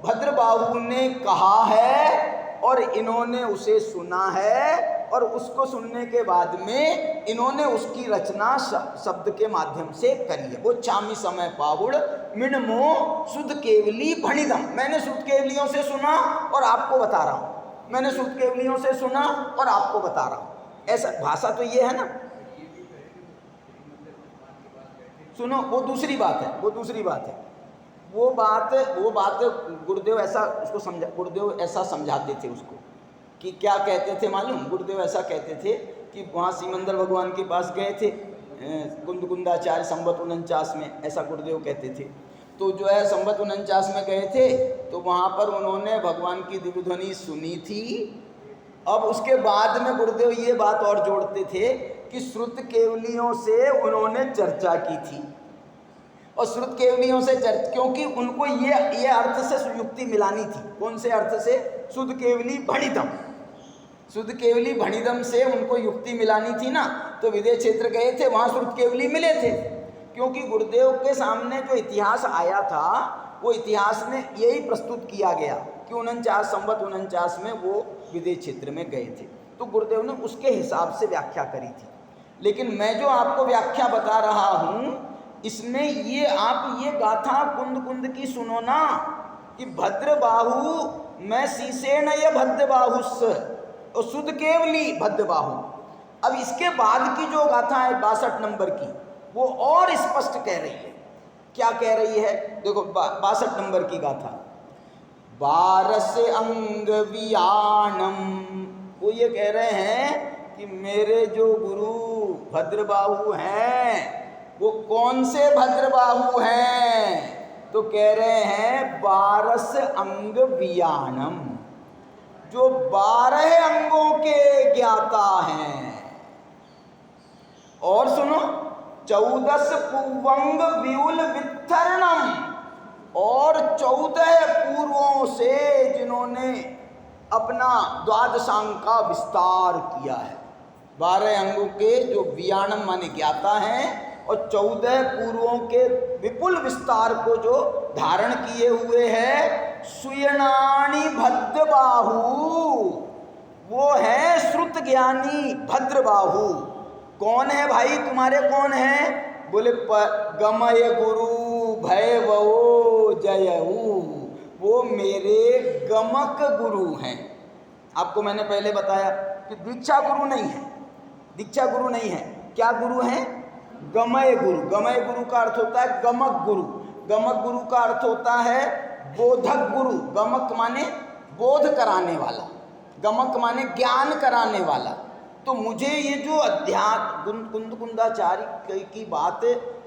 S1: भद्रबाहु ने कहा है और इन्होंने उसे सुना है, और उसको सुनने के बाद में इन्होंने उसकी रचना शब्द के माध्यम से करी है। वो चामी समय पाहुड़ मिणमो सुध केवली भणिदम, मैंने सुध केवलियों से सुना और आपको बता रहा हूँ, मैंने सुध केवलियों से सुना और आपको बता रहा हूँ। ऐसा भाषा तो ये है ना। सुनो, वो दूसरी बात है, वो दूसरी बात है। वो बात गुरुदेव ऐसा उसको समझा, गुरुदेव ऐसा समझाते थे उसको कि क्या कहते थे मालूम? गुरुदेव ऐसा कहते थे कि वहाँ सिमंदर भगवान के पास गए थे कुंदकुंदाचार्य संवत 49 में, ऐसा गुरुदेव कहते थे। तो जो है संवत 49 में गए थे तो वहाँ पर उन्होंने भगवान की दिव्य ध्वनि सुनी थी। अब उसके बाद में गुरुदेव ये बात और जोड़ते थे कि श्रुत केवलियों से उन्होंने चर्चा की थी, और श्रुत केवलियों से क्योंकि उनको ये अर्थ से युक्ति मिलानी थी। कौन से अर्थ से? शुद्ध केवली भणिदम, शुद्ध केवली भणिदम से उनको युक्ति मिलानी थी ना। तो विदेश क्षेत्र गए थे, वहाँ श्रुत केवली मिले थे, क्योंकि गुरुदेव के सामने जो इतिहास आया था वो इतिहास में यही प्रस्तुत किया गया कि 49 संवत 49 में वो विदेश क्षेत्र में गए थे। तो गुरुदेव ने उसके हिसाब से व्याख्या करी थी। लेकिन मैं जो आपको व्याख्या बता रहा हूँ इसमें ये आप ये गाथा कुंद की सुनो ना कि भद्रबाहु मैं शीशेन य भद्रबाहुस् और शुद्ध केवली भद्रबाहु। अब इसके बाद की जो गाथा है 62 नंबर की, वो और स्पष्ट कह रही है। क्या कह रही है? देखो 62 नंबर की गाथा, बारस अंग वियाणम। वो ये कह रहे हैं कि मेरे जो गुरु भद्रबाहु हैं वो कौन से भद्रबाहु हैं? तो कह रहे हैं बारस अंग वियाणम, जो 12 अंगों के ज्ञाता हैं। और सुनो, 14 पूर्वंग व्यूल वित्थरणम, और 14 पूर्वों से जिन्होंने अपना द्वादशांग का विस्तार किया है। 12 अंगों के जो वियाणम माने ज्ञाता हैं और 14 पूर्वों के विपुल विस्तार को जो धारण किए हुए हैं। सुयनानी भद्रबाहु, वो है श्रुत ज्ञानी भद्रबाहु। कौन है भाई तुम्हारे? कौन है? बोले गमय गुरु भयवो जयऊ, वो मेरे गमक गुरु हैं। आपको मैंने पहले बताया कि दीक्षा गुरु नहीं है, दीक्षा गुरु नहीं है। क्या गुरु हैं? गमय गुरु। गमय गुरु का अर्थ होता है गमक गुरु। गमक गुरु का अर्थ होता है बोधक गुरु। गमक माने बोध कराने वाला, गमक माने ज्ञान कराने वाला। तो मुझे ये जो अध्यात्म कुंदकुंदाचार्य की बात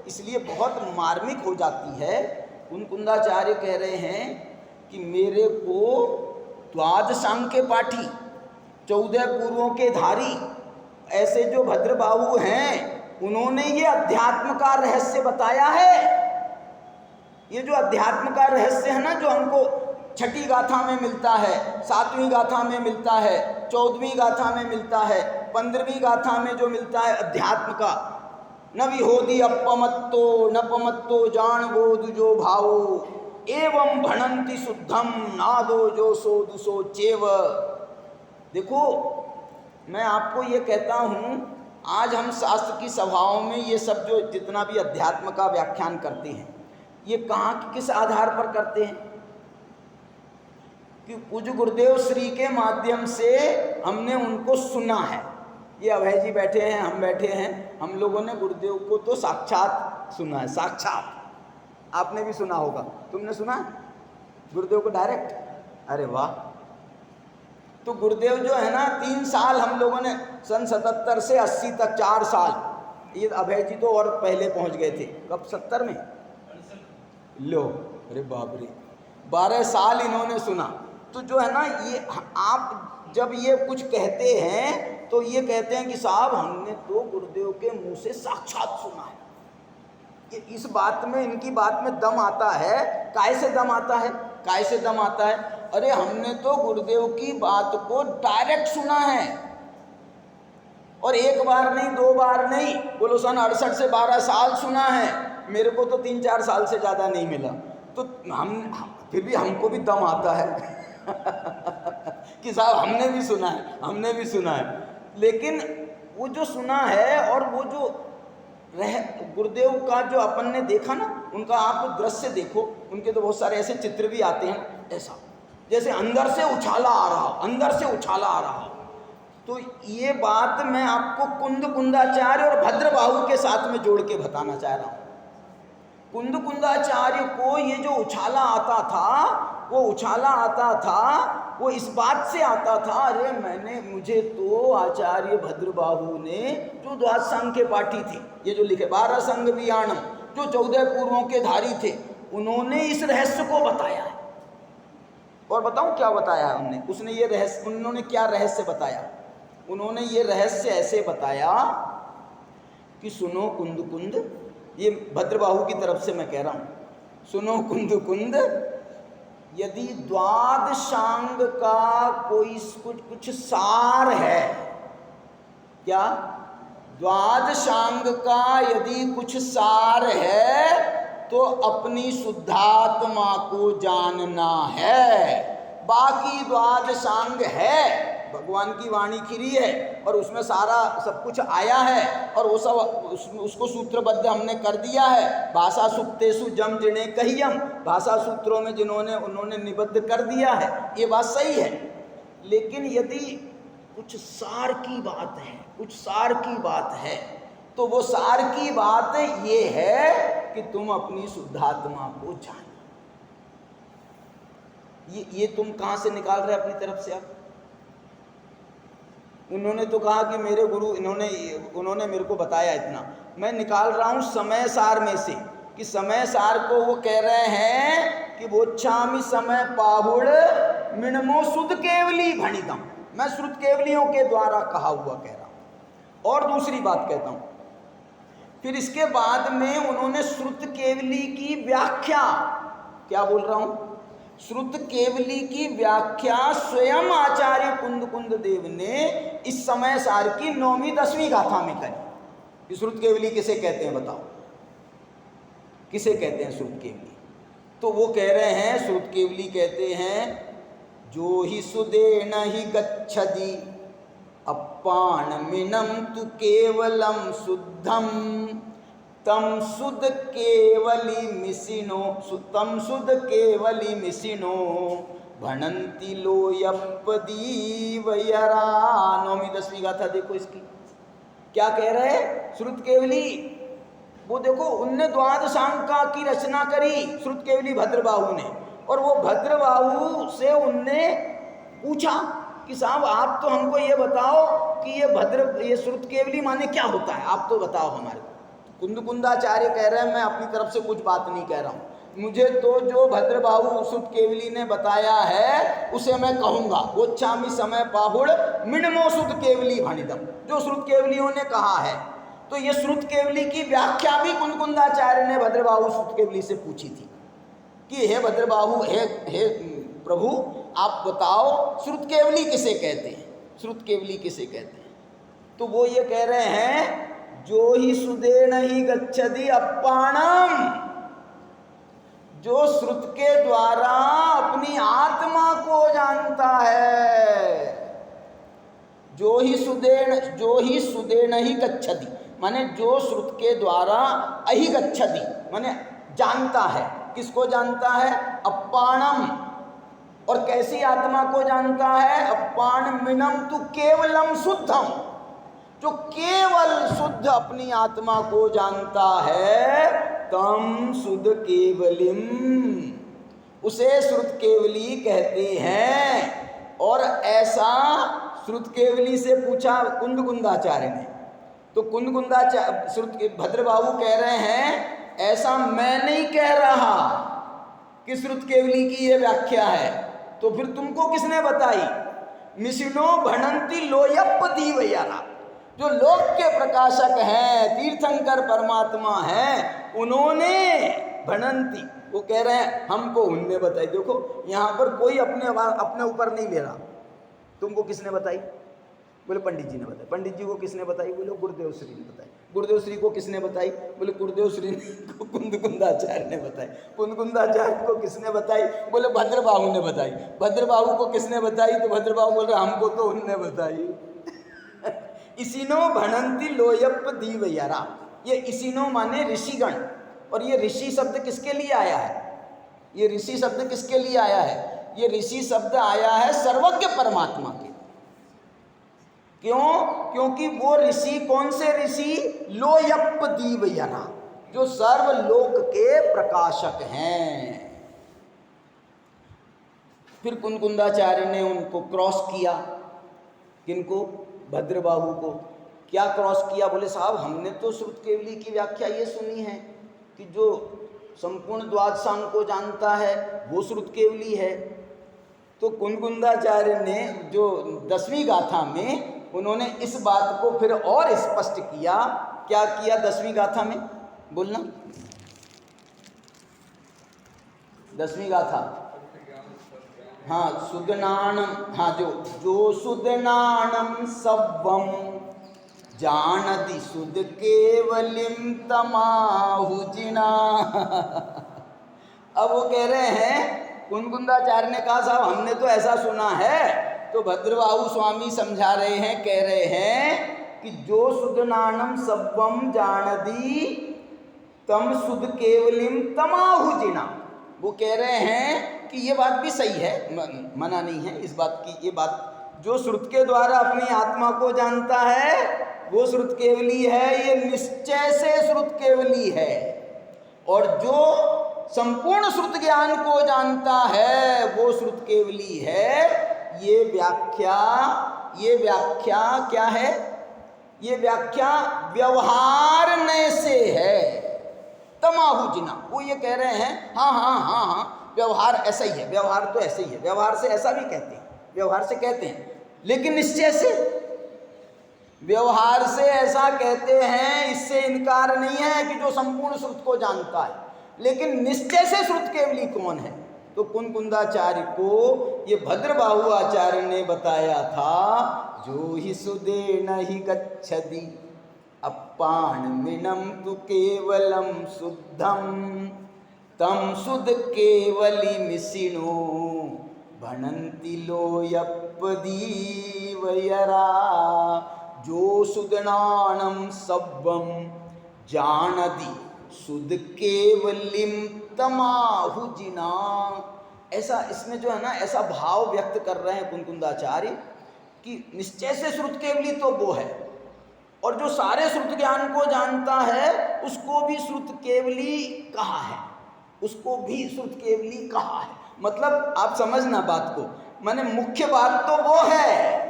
S1: इसलिए बहुत मार्मिक हो जाती है। कुंदकुंदाचार्य कह रहे हैं कि मेरे को द्वादशांग के पाठी, 14 पूर्वों के धारी, ऐसे जो भद्रबाहु हैं उन्होंने ये अध्यात्म का रहस्य बताया है। ये जो अध्यात्म का रहस्य है ना, जो हमको छठी गाथा में मिलता है, 7वीं गाथा में मिलता है, 14वीं गाथा में मिलता है, 15वीं गाथा में जो मिलता है अध्यात्म का, न विहोदी अपमत्तो न पमत्तो जान बोध जो भावो एवं भणंति शुद्धम नादो जो सो दुसो चेव। देखो, मैं आपको ये कहता हूँ, आज हम शास्त्र की सभाओं में ये सब जो जितना भी अध्यात्म का व्याख्यान करते हैं, ये कहाँ किस आधार पर करते हैं? कि पूज्य गुरुदेव श्री के माध्यम से हमने उनको सुना है। ये अभय जी बैठे हैं, हम बैठे हैं, हम लोगों ने गुरुदेव को तो साक्षात सुना है, साक्षात। आपने भी सुना होगा, तुमने सुना गुरुदेव को डायरेक्ट? अरे वाह! तो गुरुदेव जो है ना, 3 साल हम लोगों ने, सन 77 से 80 तक 4 साल। ये अभय जी तो और पहले पहुंच गए थे, कब 70 में? लो, अरे बाप रे, 12 साल इन्होंने सुना। तो जो है ना, ये आप जब ये कुछ कहते हैं तो ये कहते हैं कि साहब हमने तो गुरुदेव के मुंह से साक्षात सुना है। ये इस बात में, इनकी बात में दम आता है। काहे से दम आता है? काहे से दम आता है? अरे हमने तो गुरुदेव की बात को डायरेक्ट सुना है, और 1 बार नहीं, 2 बार नहीं, बोलो सन 68 से 12 साल सुना है। मेरे को तो 3-4 साल से ज़्यादा नहीं मिला। तो हम फिर भी हमको भी दम आता है कि साहब हमने भी सुना है, हमने भी सुना है। लेकिन वो जो सुना है और वो जो गुरुदेव का जो अपन ने देखा ना, उनका आप दृश्य देखो, उनके तो बहुत सारे ऐसे चित्र भी आते हैं, ऐसा जैसे अंदर से उछाला आ रहा हो, अंदर से उछाला आ रहा हो। तो ये बात मैं आपको कुंद कुंदाचार्य और भद्रबाहु के साथ में जोड़ के बताना चाह रहा हूँ। कुंद कुंदाचार्य को ये जो उछाला आता था, वो उछाला आता था, वो इस बात से आता था, अरे मुझे तो आचार्य भद्रबाहु ने, जो द्वादश संघ के पाठी थे, ये जो लिखे 12 संघ वियाणम, जो 14 पूर्वों के धारी थे, उन्होंने इस रहस्य को बताया है। और बताऊं क्या बताया है उन्होंने? उसने ये रहस्य, उन्होंने क्या रहस्य बताया? उन्होंने ये रहस्य ऐसे बताया कि सुनो कुंद कुंद, ये भद्रबाहु की तरफ से मैं कह रहा हूं, सुनो कुंद कुंद, यदि द्वादशांग का कोई कुछ सार है, क्या द्वादशांग का यदि कुछ सार है तो अपनी शुद्धात्मा को जानना है। बाकी द्वादशांग है, भगवान की वाणी खिरी है और उसमें सारा सब कुछ आया है, और वो सब उसको सूत्रबद्ध हमने कर दिया है। भाषा सुप्तेषु जम जिणे कहियम, भाषा सूत्रों में उन्होंने निबद्ध कर दिया है, ये बात सही है। लेकिन यदि कुछ सार की बात है, कुछ सार की बात है, तो वो सार की बात ये है कि तुम अपनी शुद्धात्मा को जानो। ये तुम कहाँ से निकाल रहे अपनी तरफ से? आप उन्होंने तो कहा कि मेरे गुरु, उन्होंने मेरे को बताया इतना, मैं निकाल रहा हूँ समय सार में से, कि समय सार को वो कह रहे हैं कि बोच्छामि समय पाहुड़ मिणमो शुद्ध केवली भणितम, मैं श्रुत केवलियों के द्वारा कहा हुआ कह रहा हूँ। और दूसरी बात कहता हूँ, फिर इसके बाद में उन्होंने श्रुत केवली की व्याख्या, क्या बोल रहा हूँ, श्रुत केवली की व्याख्या स्वयं आचार्य कुंद कुंद देव ने इस समय सार की 9वीं 10वीं गाथा में करी। कि श्रुत केवली किसे कहते हैं बताओ, किसे कहते हैं श्रुत केवली? तो वो कह रहे हैं, श्रुत केवली कहते हैं, जो ही सुदेन ही गच्छति अपाणमिनं तु केवलम शुद्धम तम शुद्ध केवली मिसिनो, तम शुद्ध केवली मिसिनो भणंति लोयपदीवयरा। 9वीं 10वीं गाथा देखो इसकी, क्या कह रहे हैं श्रुत केवली? वो देखो, उनने द्वादशांका की रचना करी श्रुत केवली भद्रबाहु ने, और वो भद्रबाहु से उनने पूछा कि साहब आप तो हमको ये बताओ कि ये श्रुत केवली माने क्या होता है, आप तो बताओ हमारे को। कुंद कुंदाचार्य कह रहे हैं, मैं अपनी तरफ से कुछ बात नहीं कह रहा हूँ, मुझे तो जो भद्रबाहु श्रुत केवली ने बताया है उसे मैं कहूँगा। गोच्छामि समय पाहुड़ मिणमो श्रुत केवली भणितम, जो श्रुत केवलियों ने कहा है। तो ये श्रुत केवली की व्याख्या भी कुंदकुंदाचार्य ने भद्रबाहु श्रुत केवली से पूछी थी कि हे भद्रबाहु, हे प्रभु, आप बताओ श्रुत केवली किसे कहते हैं, श्रुत केवली किसे कहते हैं। तो वो ये कह रहे हैं, जो ही सुदेन ही गच्छति अप्पाणम, जो श्रुत के द्वारा अपनी आत्मा को जानता है। जो ही सुदेन ही गच्छति, माने जो श्रुत के द्वारा अहि गच्छति, माने जानता है। किसको जानता है? अप्पाणम। और कैसी आत्मा को जानता है? अप्पाण मिनम तु केवलम शुद्धम, जो केवल शुद्ध अपनी आत्मा को जानता है, तम शुद्ध केवलिम, उसे श्रुत केवली कहते हैं। और ऐसा श्रुत केवली से पूछा कुंदकुंदाचार्य ने। तो कुंदकुंदाचार्य श्रुत भद्रबाहु कह रहे हैं, ऐसा मैं नहीं कह रहा कि श्रुत केवली की ये व्याख्या है। तो फिर तुमको किसने बताई? मिशिनो भणंती लोयप्प दीवयारा, जो लोक के प्रकाशक हैं, तीर्थंकर परमात्मा हैं, उन्होंने भणंती, वो कह रहे हैं हमको उनने बताई। देखो यहाँ पर कोई अपने ऊपर नहीं ले रहा। तुमको किसने बताई? बोले पंडित जी ने बताई। पंडित जी को किसने बताई? बोले गुरुदेव श्री ने बताई। गुरुदेव श्री को किसने बताई? बोले गुरुदेव श्री को कुंदकुंदाचार्य ने बताई। कुंदकुंदाचार्य को किसने बताई? बोले भद्रबाहु ने बताई। भद्रबाहु को किसने बताई? तो भद्रबाहु बोल रहे हमको तो उनने बताई। इसीनो भणंती लोयप्प दीवयारा, ये इसीनो माने ऋषिगण। और ये ऋषि शब्द किसके लिए आया है? ये ऋषि शब्द किसके लिए आया है? ये ऋषि शब्द आया है सर्वज्ञ परमात्मा के। क्यों? क्योंकि वो ऋषि, कौन से ऋषि? लोयप्प दीवयारा, जो सर्वलोक के प्रकाशक हैं। फिर कुंदकुंदाचार्य ने उनको क्रॉस किया। किनको? भद्रबाहु को। क्या क्रॉस किया? बोले साहब, हमने तो श्रुत केवली की व्याख्या ये सुनी है कि जो संपूर्ण द्वादशांग को जानता है वो श्रुत केवली है। तो कुंदकुंदाचार्य ने जो 10वीं गाथा में उन्होंने इस बात को फिर और स्पष्ट किया। क्या किया 10वीं गाथा में? बोलना। 10वीं गाथा, हाँ, सुदनाणम, हाँ, जो सुदनाणम सव्वम जानति सुद केवलिम तमाहुजिना। अब वो कह रहे हैं, कुंदकुंदाचार्य ने कहा साहब हमने तो ऐसा सुना है। तो भद्रबाहु स्वामी समझा रहे हैं, कह रहे हैं कि जो सुदनाणम सव्वम जानति तम सुद केवलिम तमाहुजिना। वो कह रहे हैं कि ये बात भी सही है, मना नहीं है इस बात की। ये बात, जो श्रुत के द्वारा अपनी आत्मा को जानता है वो श्रुत केवली है, ये निश्चय से श्रुत केवली है। और जो संपूर्ण श्रुत ज्ञान को जानता है वो श्रुत केवली है। ये व्याख्या क्या है? ये व्याख्या व्यवहारने से है। तमाहुजिना, वो ये कह रहे हैं हाँ, व्यवहार ऐसा ही है, व्यवहार तो ऐसे ही है, व्यवहार से ऐसा भी कहते हैं, व्यवहार से कहते हैं, लेकिन निश्चय से, व्यवहार से ऐसा कहते हैं, इससे इनकार नहीं है कि जो संपूर्ण श्रुत को जानता है। लेकिन निश्चय से श्रुत केवली कौन है? तो कुंदकुंदाचार्य को ये भद्रबाहु आचार्य ने बताया था, जो ही सुदेन ही गच्छति अप्पाण मिनम तु केवलम शुद्धम तम शुद्ध केवली मिसिनो भणंति लोयप्प दीवयरा। जो सुदनाणम सव्वम जानति शुद्ध केवलिम तमाहुजिना। ऐसा इसमें जो है ना, ऐसा भाव व्यक्त कर रहे हैं कुंदकुंदाचार्य कि निश्चय से श्रुत केवली तो वो है, और जो सारे श्रुत ज्ञान को जानता है उसको भी श्रुत केवली कहा है, उसको भी श्रुत केवली कहा है। मतलब आप समझना बात को, माने मुख्य बात तो वो है,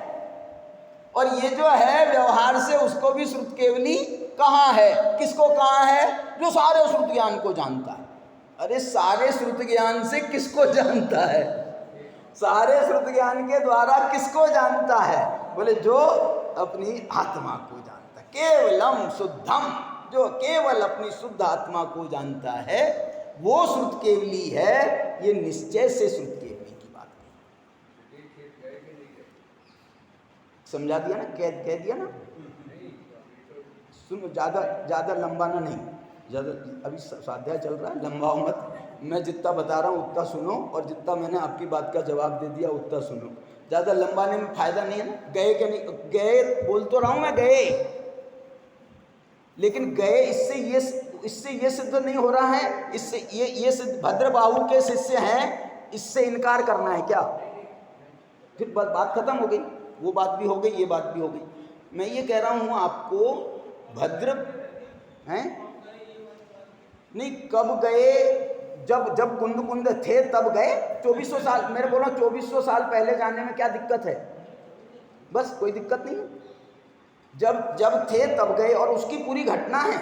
S1: और ये जो है व्यवहार से उसको भी श्रुत केवली कहा है। किसको कहा है? जो सारे श्रुत ज्ञान को जानता है। अरे सारे श्रुत ज्ञान से किसको जानता है? सारे श्रुत ज्ञान के द्वारा किसको जानता है? बोले जो अपनी आत्मा को जानता, केवलम शुद्धम, जो केवल अपनी शुद्ध आत्मा को जानता है वो श्रुत केवली है। ये निश्चय से श्रुत केवली की बात है। समझा दिया ना, कह दिया ना। सुनो, ज़्यादा लंबा ना, नहीं ज़्यादा, अभी स्वाध्याय चल रहा है, लंबा मत। मैं जितना बता रहा हूँ उतना सुनो, और जितना मैंने आपकी बात का जवाब दे दिया उतना सुनो। ज़्यादा लंबाने में फायदा नहीं है ना। गए कि नहीं गए, बोल तो रहा हूँ मैं गए, लेकिन गए इससे ये सिद्ध नहीं हो रहा है, इससे ये सिद्ध भद्रबाहु के शिष्य हैं, इससे इनकार करना है क्या? फिर बात खत्म हो गई, वो बात भी हो गई, ये बात भी हो गई। मैं ये कह रहा हूँ आपको, भद्र हैं नहीं, कब गए? जब कुंद थे तब गए। 2400 साल, मेरे बोला 2400 साल पहले जाने में क्या दिक्कत है? बस कोई दिक्कत नहीं है। जब थे तब गए, और उसकी पूरी घटना है।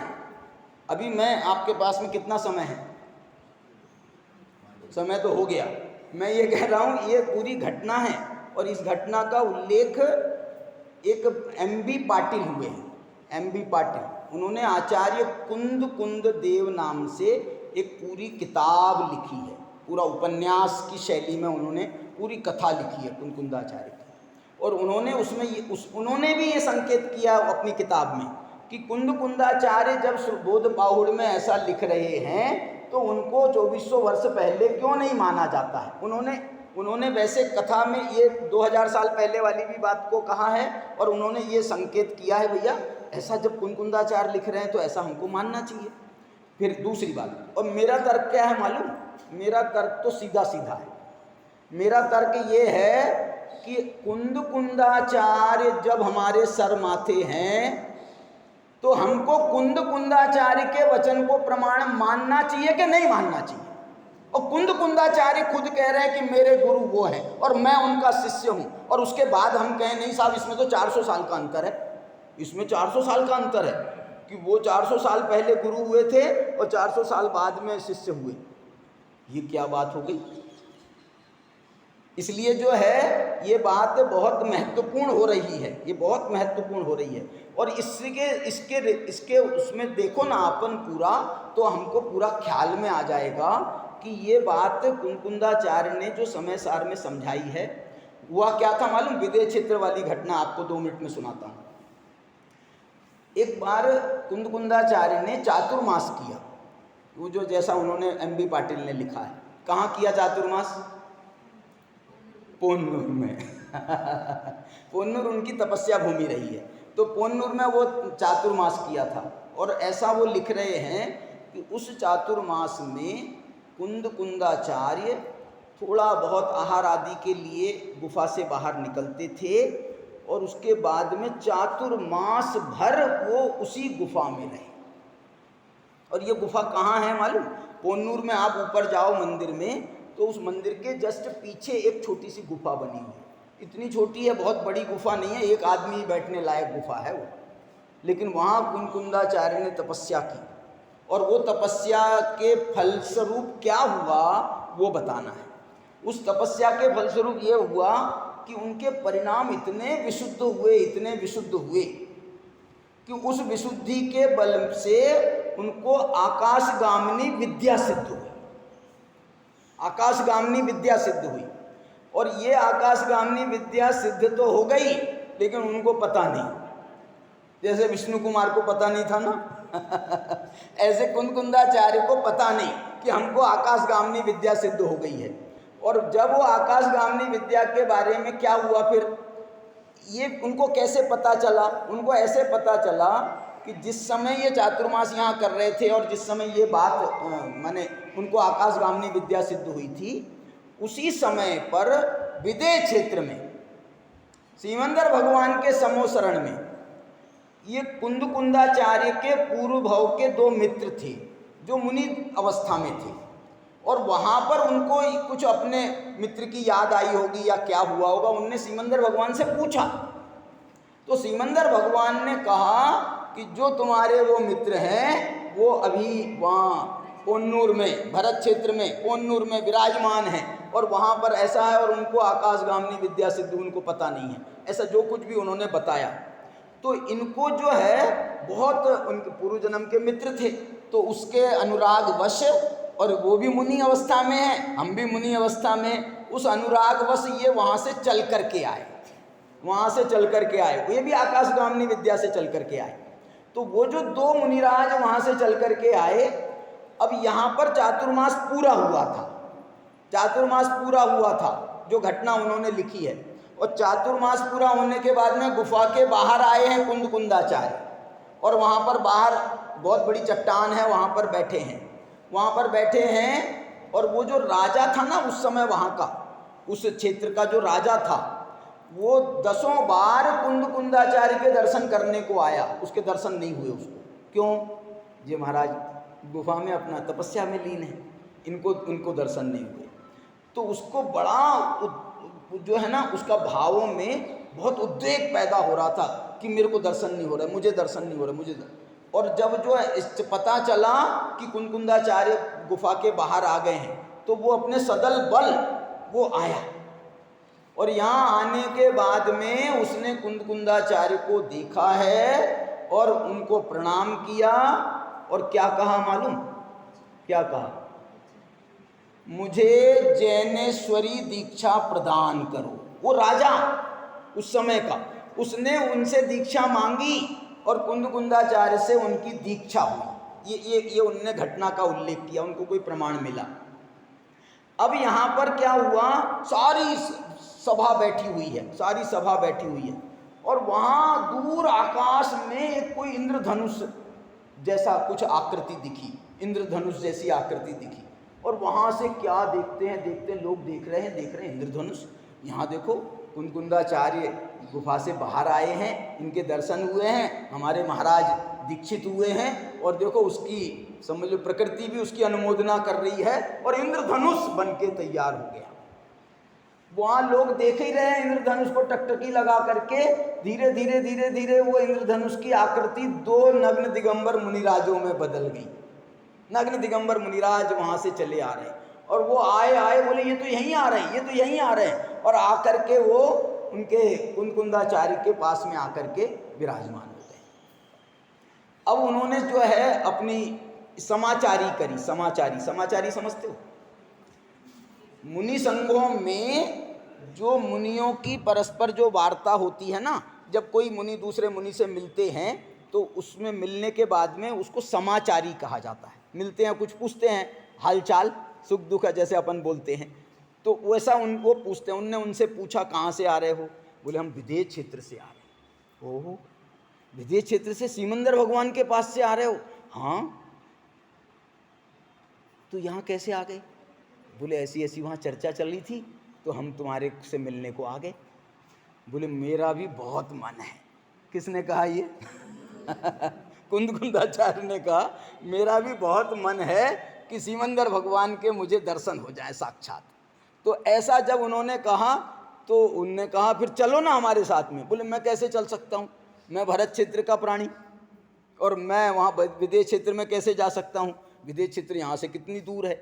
S1: अभी मैं आपके पास में कितना समय है? समय तो हो गया। मैं ये कह रहा हूँ ये पूरी घटना है, और इस घटना का उल्लेख एक एम.बी. पाटिल हुए हैं। एम.बी. पाटिल, उन्होंने आचार्य कुंद देव नाम से एक पूरी किताब लिखी है। पूरा उपन्यास की शैली में उन्होंने पूरी कथा लिखी है कुंदाचार्य की। और उन्होंने उन्होंने भी ये संकेत किया अपनी किताब में कि कुंदाचार्य जब बोध बाहुड़ में ऐसा लिख रहे हैं तो उनको 2400 वर्ष पहले क्यों नहीं माना जाता है। उन्होंने वैसे कथा में ये 2000 साल पहले वाली भी बात को कहा है, और उन्होंने ये संकेत किया है भैया ऐसा जब कुंदाचार्य लिख रहे हैं तो ऐसा हमको मानना चाहिए। फिर दूसरी बात, और मेरा तर्क क्या है मालूम? मेरा तर्क तो सीधा सीधा है। मेरा तर्क ये है कि कुंदाचार्य जब हमारे सर माथे हैं तो हमको कुंदाचार्य के वचन को प्रमाण मानना चाहिए कि नहीं मानना चाहिए? और कुंदाचार्य खुद कह रहे हैं कि मेरे गुरु वो हैं और मैं उनका शिष्य हूं, और उसके बाद हम कहें नहीं साहब इसमें तो 400 साल का अंतर है। इसमें 400 साल का अंतर है कि वो 400 साल पहले गुरु हुए थे और 400 साल बाद में शिष्य हुए। ये क्या बात हो गई? इसलिए जो है ये बात बहुत महत्वपूर्ण हो रही है, ये बहुत महत्वपूर्ण हो रही है। और इसके उसमें देखो ना अपन पूरा, तो हमको पूरा ख्याल में आ जाएगा कि ये बात कुंदाचार्य ने जो समय सार में समझाई है वह क्या था मालूम? विदेह क्षेत्र वाली घटना आपको 2 मिनट में सुनाता हूँ। एक बार कुंदाचार्य ने चातुर्मास किया, वो जो जैसा उन्होंने एम.बी. पाटिल ने लिखा है। कहाँ किया चातुर्मास? पोन्नूर में पोन्नूर उनकी तपस्या भूमि रही है, तो पोन्नूर में वो चातुर्मास किया था। और ऐसा वो लिख रहे हैं कि उस चातुर्मास में कुंदाचार्य थोड़ा बहुत आहार आदि के लिए गुफा से बाहर निकलते थे, और उसके बाद में चातुर्मास भर वो उसी गुफा में रहे। और ये गुफा कहाँ है मालूम? पोन्नूर में आप ऊपर जाओ मंदिर में, तो उस मंदिर के जस्ट पीछे एक छोटी सी गुफा बनी हुई है। इतनी छोटी है, बहुत बड़ी गुफा नहीं है, एक आदमी बैठने लायक गुफा है वो। लेकिन वहाँ कुंदाचार्य ने तपस्या की, और वो तपस्या के फलस्वरूप क्या हुआ वो बताना है। उस तपस्या के फलस्वरूप ये हुआ कि उनके परिणाम इतने विशुद्ध हुए कि उस विशुद्धि के बल से उनको आकाशगामिनी विद्या सिद्ध हुई। आकाशगामिनी विद्या सिद्ध हुई, और ये आकाशगामिनी विद्या सिद्ध तो हो गई, लेकिन उनको पता नहीं। जैसे विष्णु कुमार को पता नहीं था ना ऐसे कुंदाचार्य को पता नहीं कि हमको आकाशगामिनी विद्या सिद्ध हो गई है। और जब वो आकाशगामिनी विद्या के बारे में क्या हुआ, फिर ये उनको कैसे पता चला? उनको ऐसे पता चला कि जिस समय ये चातुर्मास यहाँ कर रहे थे और जिस समय ये बात माने उनको आकाशगामिनी विद्या सिद्ध हुई थी, उसी समय पर विदेह क्षेत्र में सिमंदर भगवान के समोसरण में ये कुंदाचार्य के पूर्व भाव के 2 मित्र थे जो मुनि अवस्था में थे, और वहाँ पर उनको कुछ अपने मित्र की याद आई होगी या क्या हुआ होगा। उनने सिमंदर भगवान से पूछा, तो सिमंदर भगवान ने कहा कि जो तुम्हारे वो मित्र हैं वो अभी वहाँ कोन्नूर में, भरत क्षेत्र में, कोन्नूर में विराजमान हैं और वहाँ पर ऐसा है, और उनको आकाशगामिनी विद्या सिद्धि उनको पता नहीं है, ऐसा जो कुछ भी उन्होंने बताया। तो इनको जो है बहुत उनके पूर्व जन्म के मित्र थे, तो उसके अनुराग वश, और वो भी मुनि अवस्था में है, हम भी मुनि अवस्था में, उस अनुराग वश ये वहाँ से चल करके आए, वहाँ से चल करके आए, ये भी आकाशगामिनी विद्या से चल करके आए। तो वो जो दो मुनिराज वहाँ से चल करके आए, अब यहाँ पर चातुर्मास पूरा हुआ था, चातुर्मास पूरा हुआ था, जो घटना उन्होंने लिखी है। और चातुर्मास पूरा होने के बाद में गुफा के बाहर आए हैं कुंदकुंदाचार्य, और वहाँ पर बाहर बहुत बड़ी चट्टान है, वहाँ पर बैठे हैं, वहाँ पर बैठे हैं। और वो जो राजा था ना उस समय वहाँ का, उस क्षेत्र का जो राजा था, वो 10 बार कुंदकुंदाचार्य के दर्शन करने को आया, उसके दर्शन नहीं हुए उसको। क्यों? ये महाराज गुफा में अपना तपस्या में लीन है, इनको दर्शन नहीं हुए। तो उसको बड़ा जो है ना, उसका भावों में बहुत उद्वेग पैदा हो रहा था कि मेरे को दर्शन नहीं हो रहा, मुझे दर्शन नहीं हो रहा, मुझे और जब जो है इस पता चला कि कुंदकुंदाचार्य गुफा के बाहर आ गए हैं, तो वो अपने सदल बल वो आया, और यहाँ आने के बाद में उसने कुंदकुंदाचार्य को देखा है और उनको प्रणाम किया, और क्या कहा मालूम? क्या कहा? मुझे जैनेश्वरी दीक्षा प्रदान करो। वो राजा उस समय का, उसने उनसे दीक्षा मांगी और कुंदकुंदाचार्य से उनकी दीक्षा हुई। ये उनने घटना का उल्लेख किया, उनको कोई प्रमाण मिला। अब यहाँ पर क्या हुआ, सारी सभा बैठी हुई है, सारी सभा बैठी हुई है, और वहाँ दूर आकाश में एक कोई इंद्रधनुष जैसा कुछ आकृति दिखी, इंद्रधनुष जैसी आकृति दिखी। और वहाँ से क्या देखते हैं लोग देख रहे हैं इंद्रधनुष। यहाँ देखो कुंदकुंदाचार्य गुफा से बाहर आए हैं, इनके दर्शन हुए हैं, हमारे महाराज दीक्षित हुए हैं, और देखो उसकी समझ लो प्रकृति भी उसकी अनुमोदना कर रही है, और इंद्रधनुष बन के तैयार हो गया। वहाँ लोग देख ही रहे हैं इंद्रधनुष को, टकटकी लगा करके धीरे धीरे धीरे धीरे वो इंद्रधनुष की आकृति 2 नग्न दिगंबर मुनिराजों में बदल गई। नग्न दिगंबर मुनिराज वहाँ से चले आ रहे हैं, और वो आए बोले ये तो यहीं आ रहे हैं, ये तो यहीं आ रहे हैं, और आकर के वो उनके कुंदकुंदाचार्य के पास में आकर के विराजमान हो गए। अब उन्होंने जो है अपनी समाचारी करी। समाचारी समझते हो? मुनि संघों में जो मुनियों की परस्पर जो वार्ता होती है ना, जब कोई मुनि दूसरे मुनि से मिलते हैं तो उसमें मिलने के बाद में उसको समाचारी कहा जाता है। मिलते हैं, कुछ पूछते हैं, हालचाल सुख दुख है जैसे अपन बोलते हैं, तो वैसा वो पूछते हैं। उनने उनसे पूछा कहाँ से आ रहे हो? बोले हम विदेश क्षेत्र से आ रहे हैं। ओहो, विदेश क्षेत्र से सिमंदर भगवान के पास से आ रहे हो? हाँ। तो यहाँ कैसे आ गए? बोले ऐसी ऐसी वहाँ चर्चा चल रही थी तो हम तुम्हारे से मिलने को आ गए। बोले मेरा भी बहुत मन है। किसने कहा ये? कुंदकुंदाचार्य ने कहा मेरा भी बहुत मन है कि सिमंदर भगवान के मुझे दर्शन हो जाए साक्षात। तो ऐसा जब उन्होंने कहा तो उनने कहा फिर चलो ना हमारे साथ में। बोले मैं कैसे चल सकता हूँ, मैं भरत क्षेत्र का प्राणी, और मैं वहाँ विदेश क्षेत्र में कैसे जा सकता हूँ? विदेश क्षेत्र यहाँ से कितनी दूर है।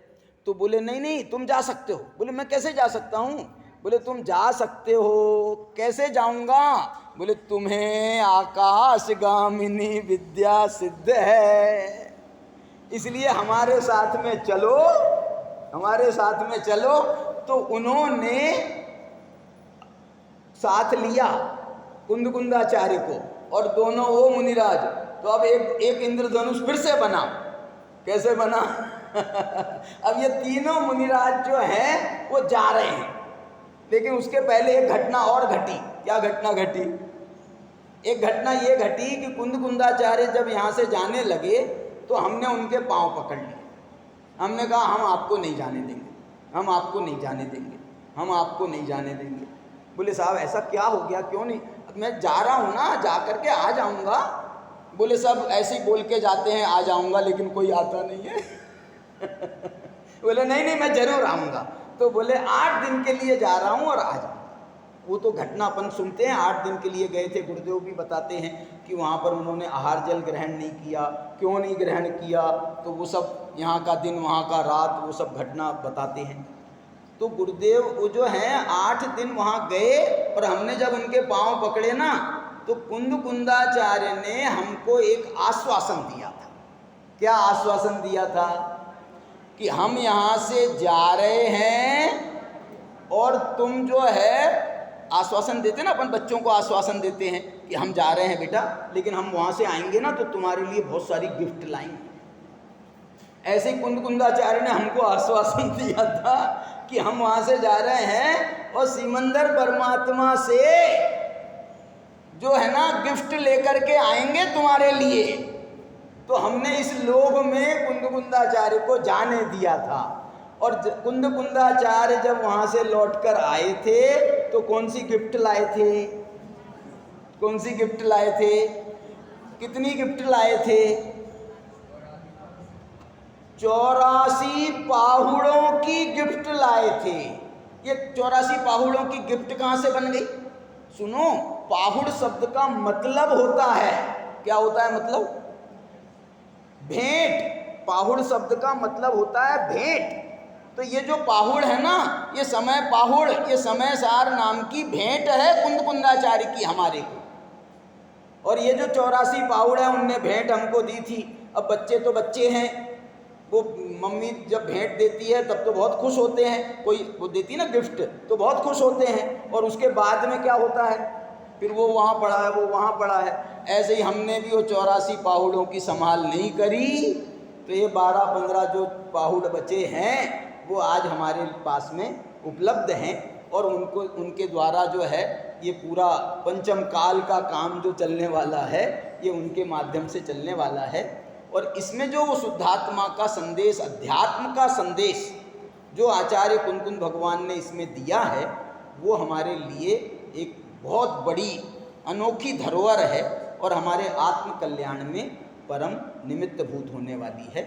S1: तो बोले नहीं तुम जा सकते हो। बोले मैं कैसे जा सकता हूँ? बोले तुम जा सकते हो। कैसे जाऊँगा? बोले तुम्हें आकाशगामिनी विद्या सिद्ध है, इसलिए हमारे साथ में चलो, हमारे साथ में चलो। तो उन्होंने साथ लिया कुंदकुंदाचार्य को, और दोनों वो मुनिराज। तो अब एक इंद्रधनुष फिर से बना। कैसे बना? अब ये तीनों मुनिराज जो हैं वो जा रहे हैं, लेकिन उसके पहले एक घटना और घटी। क्या घटना घटी? एक घटना ये घटी कि कुंदकुंदाचार्य जब यहाँ से जाने लगे तो हमने उनके पांव पकड़ लिए। हमने कहा हम आपको नहीं जाने देंगे, हम आपको नहीं जाने देंगे, हम आपको नहीं जाने देंगे। बोले साहब ऐसा क्या हो गया, क्यों नहीं? मैं जा रहा हूँ ना, जा करके आ जाऊँगा। बोले सब ऐसे ही बोल के जाते हैं आ जाऊँगा, लेकिन कोई आता नहीं है। बोले नहीं मैं जरूर आऊँगा। तो बोले 8 दिन के लिए जा रहा हूँ और आ जाऊँगा। वो तो घटना अपन सुनते हैं। 8 दिन के लिए गए थे, गुरुदेव भी बताते हैं कि वहाँ पर उन्होंने आहार जल ग्रहण नहीं किया, क्यों नहीं ग्रहण किया, तो वो सब यहाँ का दिन वहाँ का रात वो सब घटना बताते हैं। तो गुरुदेव वो जो हैं 8 दिन वहाँ गए और हमने जब उनके पाँव पकड़े ना, तो कुंद कुंदाचार्य ने हमको एक आश्वासन दिया था। क्या आश्वासन दिया था? कि हम यहाँ से जा रहे हैं और तुम जो है, आश्वासन देते ना, अपन बच्चों को आश्वासन देते हैं कि हम जा रहे हैं बेटा, लेकिन हम वहाँ से आएंगे ना तो तुम्हारे लिए बहुत सारी गिफ्ट लाएंगे। ऐसे ही कुंद कुंदाचार्य ने हमको आश्वासन दिया था कि हम वहाँ से जा रहे हैं और सिमंदर परमात्मा से जो है ना गिफ्ट लेकर के आएंगे तुम्हारे लिए। तो हमने इस लोभ में कुंद कुंदाचार्य को जाने दिया था। और कुंद कुंदाचार्य जब वहाँ से लौटकर आए थे तो कौन सी गिफ्ट लाए थे? कौन सी गिफ्ट लाए थे? कितनी गिफ्ट लाए थे? 84 पाहुड़ों की गिफ्ट लाए थे। ये 84 पाहुड़ों की गिफ्ट कहाँ से बन गई? सुनो, पाहुड़ शब्द का मतलब होता है, क्या होता है मतलब? भेंट। पाहुड़ शब्द का मतलब होता है भेंट। तो ये जो पाहुड़ है ना, ये समय पाहुड़, ये समय सार नाम की भेंट है कुंद कुंदाचार्य की हमारे को। और ये जो 84 पाहुड़ है उनने भेंट हमको दी थी। अब बच्चे तो बच्चे हैं, वो मम्मी जब भेंट देती है तब तो बहुत खुश होते हैं, कोई वो देती ना गिफ्ट तो बहुत खुश होते हैं। और उसके बाद में क्या होता है, फिर वो वहाँ पड़ा है, वो वहाँ पड़ा है। ऐसे ही हमने भी वो 84 पाहुड़ों की संभाल नहीं करी, तो ये 12-15 जो पाहुड़ बचे हैं वो आज हमारे पास में उपलब्ध हैं। और उनको उनके द्वारा जो है ये पूरा पंचम काल का काम जो चलने वाला है ये उनके माध्यम से चलने वाला है। और इसमें जो वो शुद्धात्मा का संदेश, अध्यात्म का संदेश जो आचार्य कुंद भगवान ने इसमें दिया है, वो हमारे लिए एक बहुत बड़ी अनोखी धरोहर है और हमारे आत्म कल्याण में परम निमित्त भूत होने वाली है।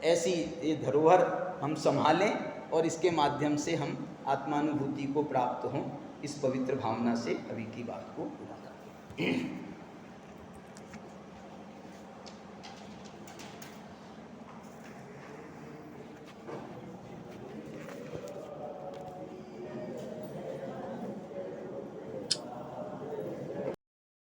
S1: ऐसी ये धरोहर हम संभालें और इसके माध्यम से हम आत्मानुभूति को प्राप्त हों, इस पवित्र भावना से अभी की बात को पूरा करते हैं।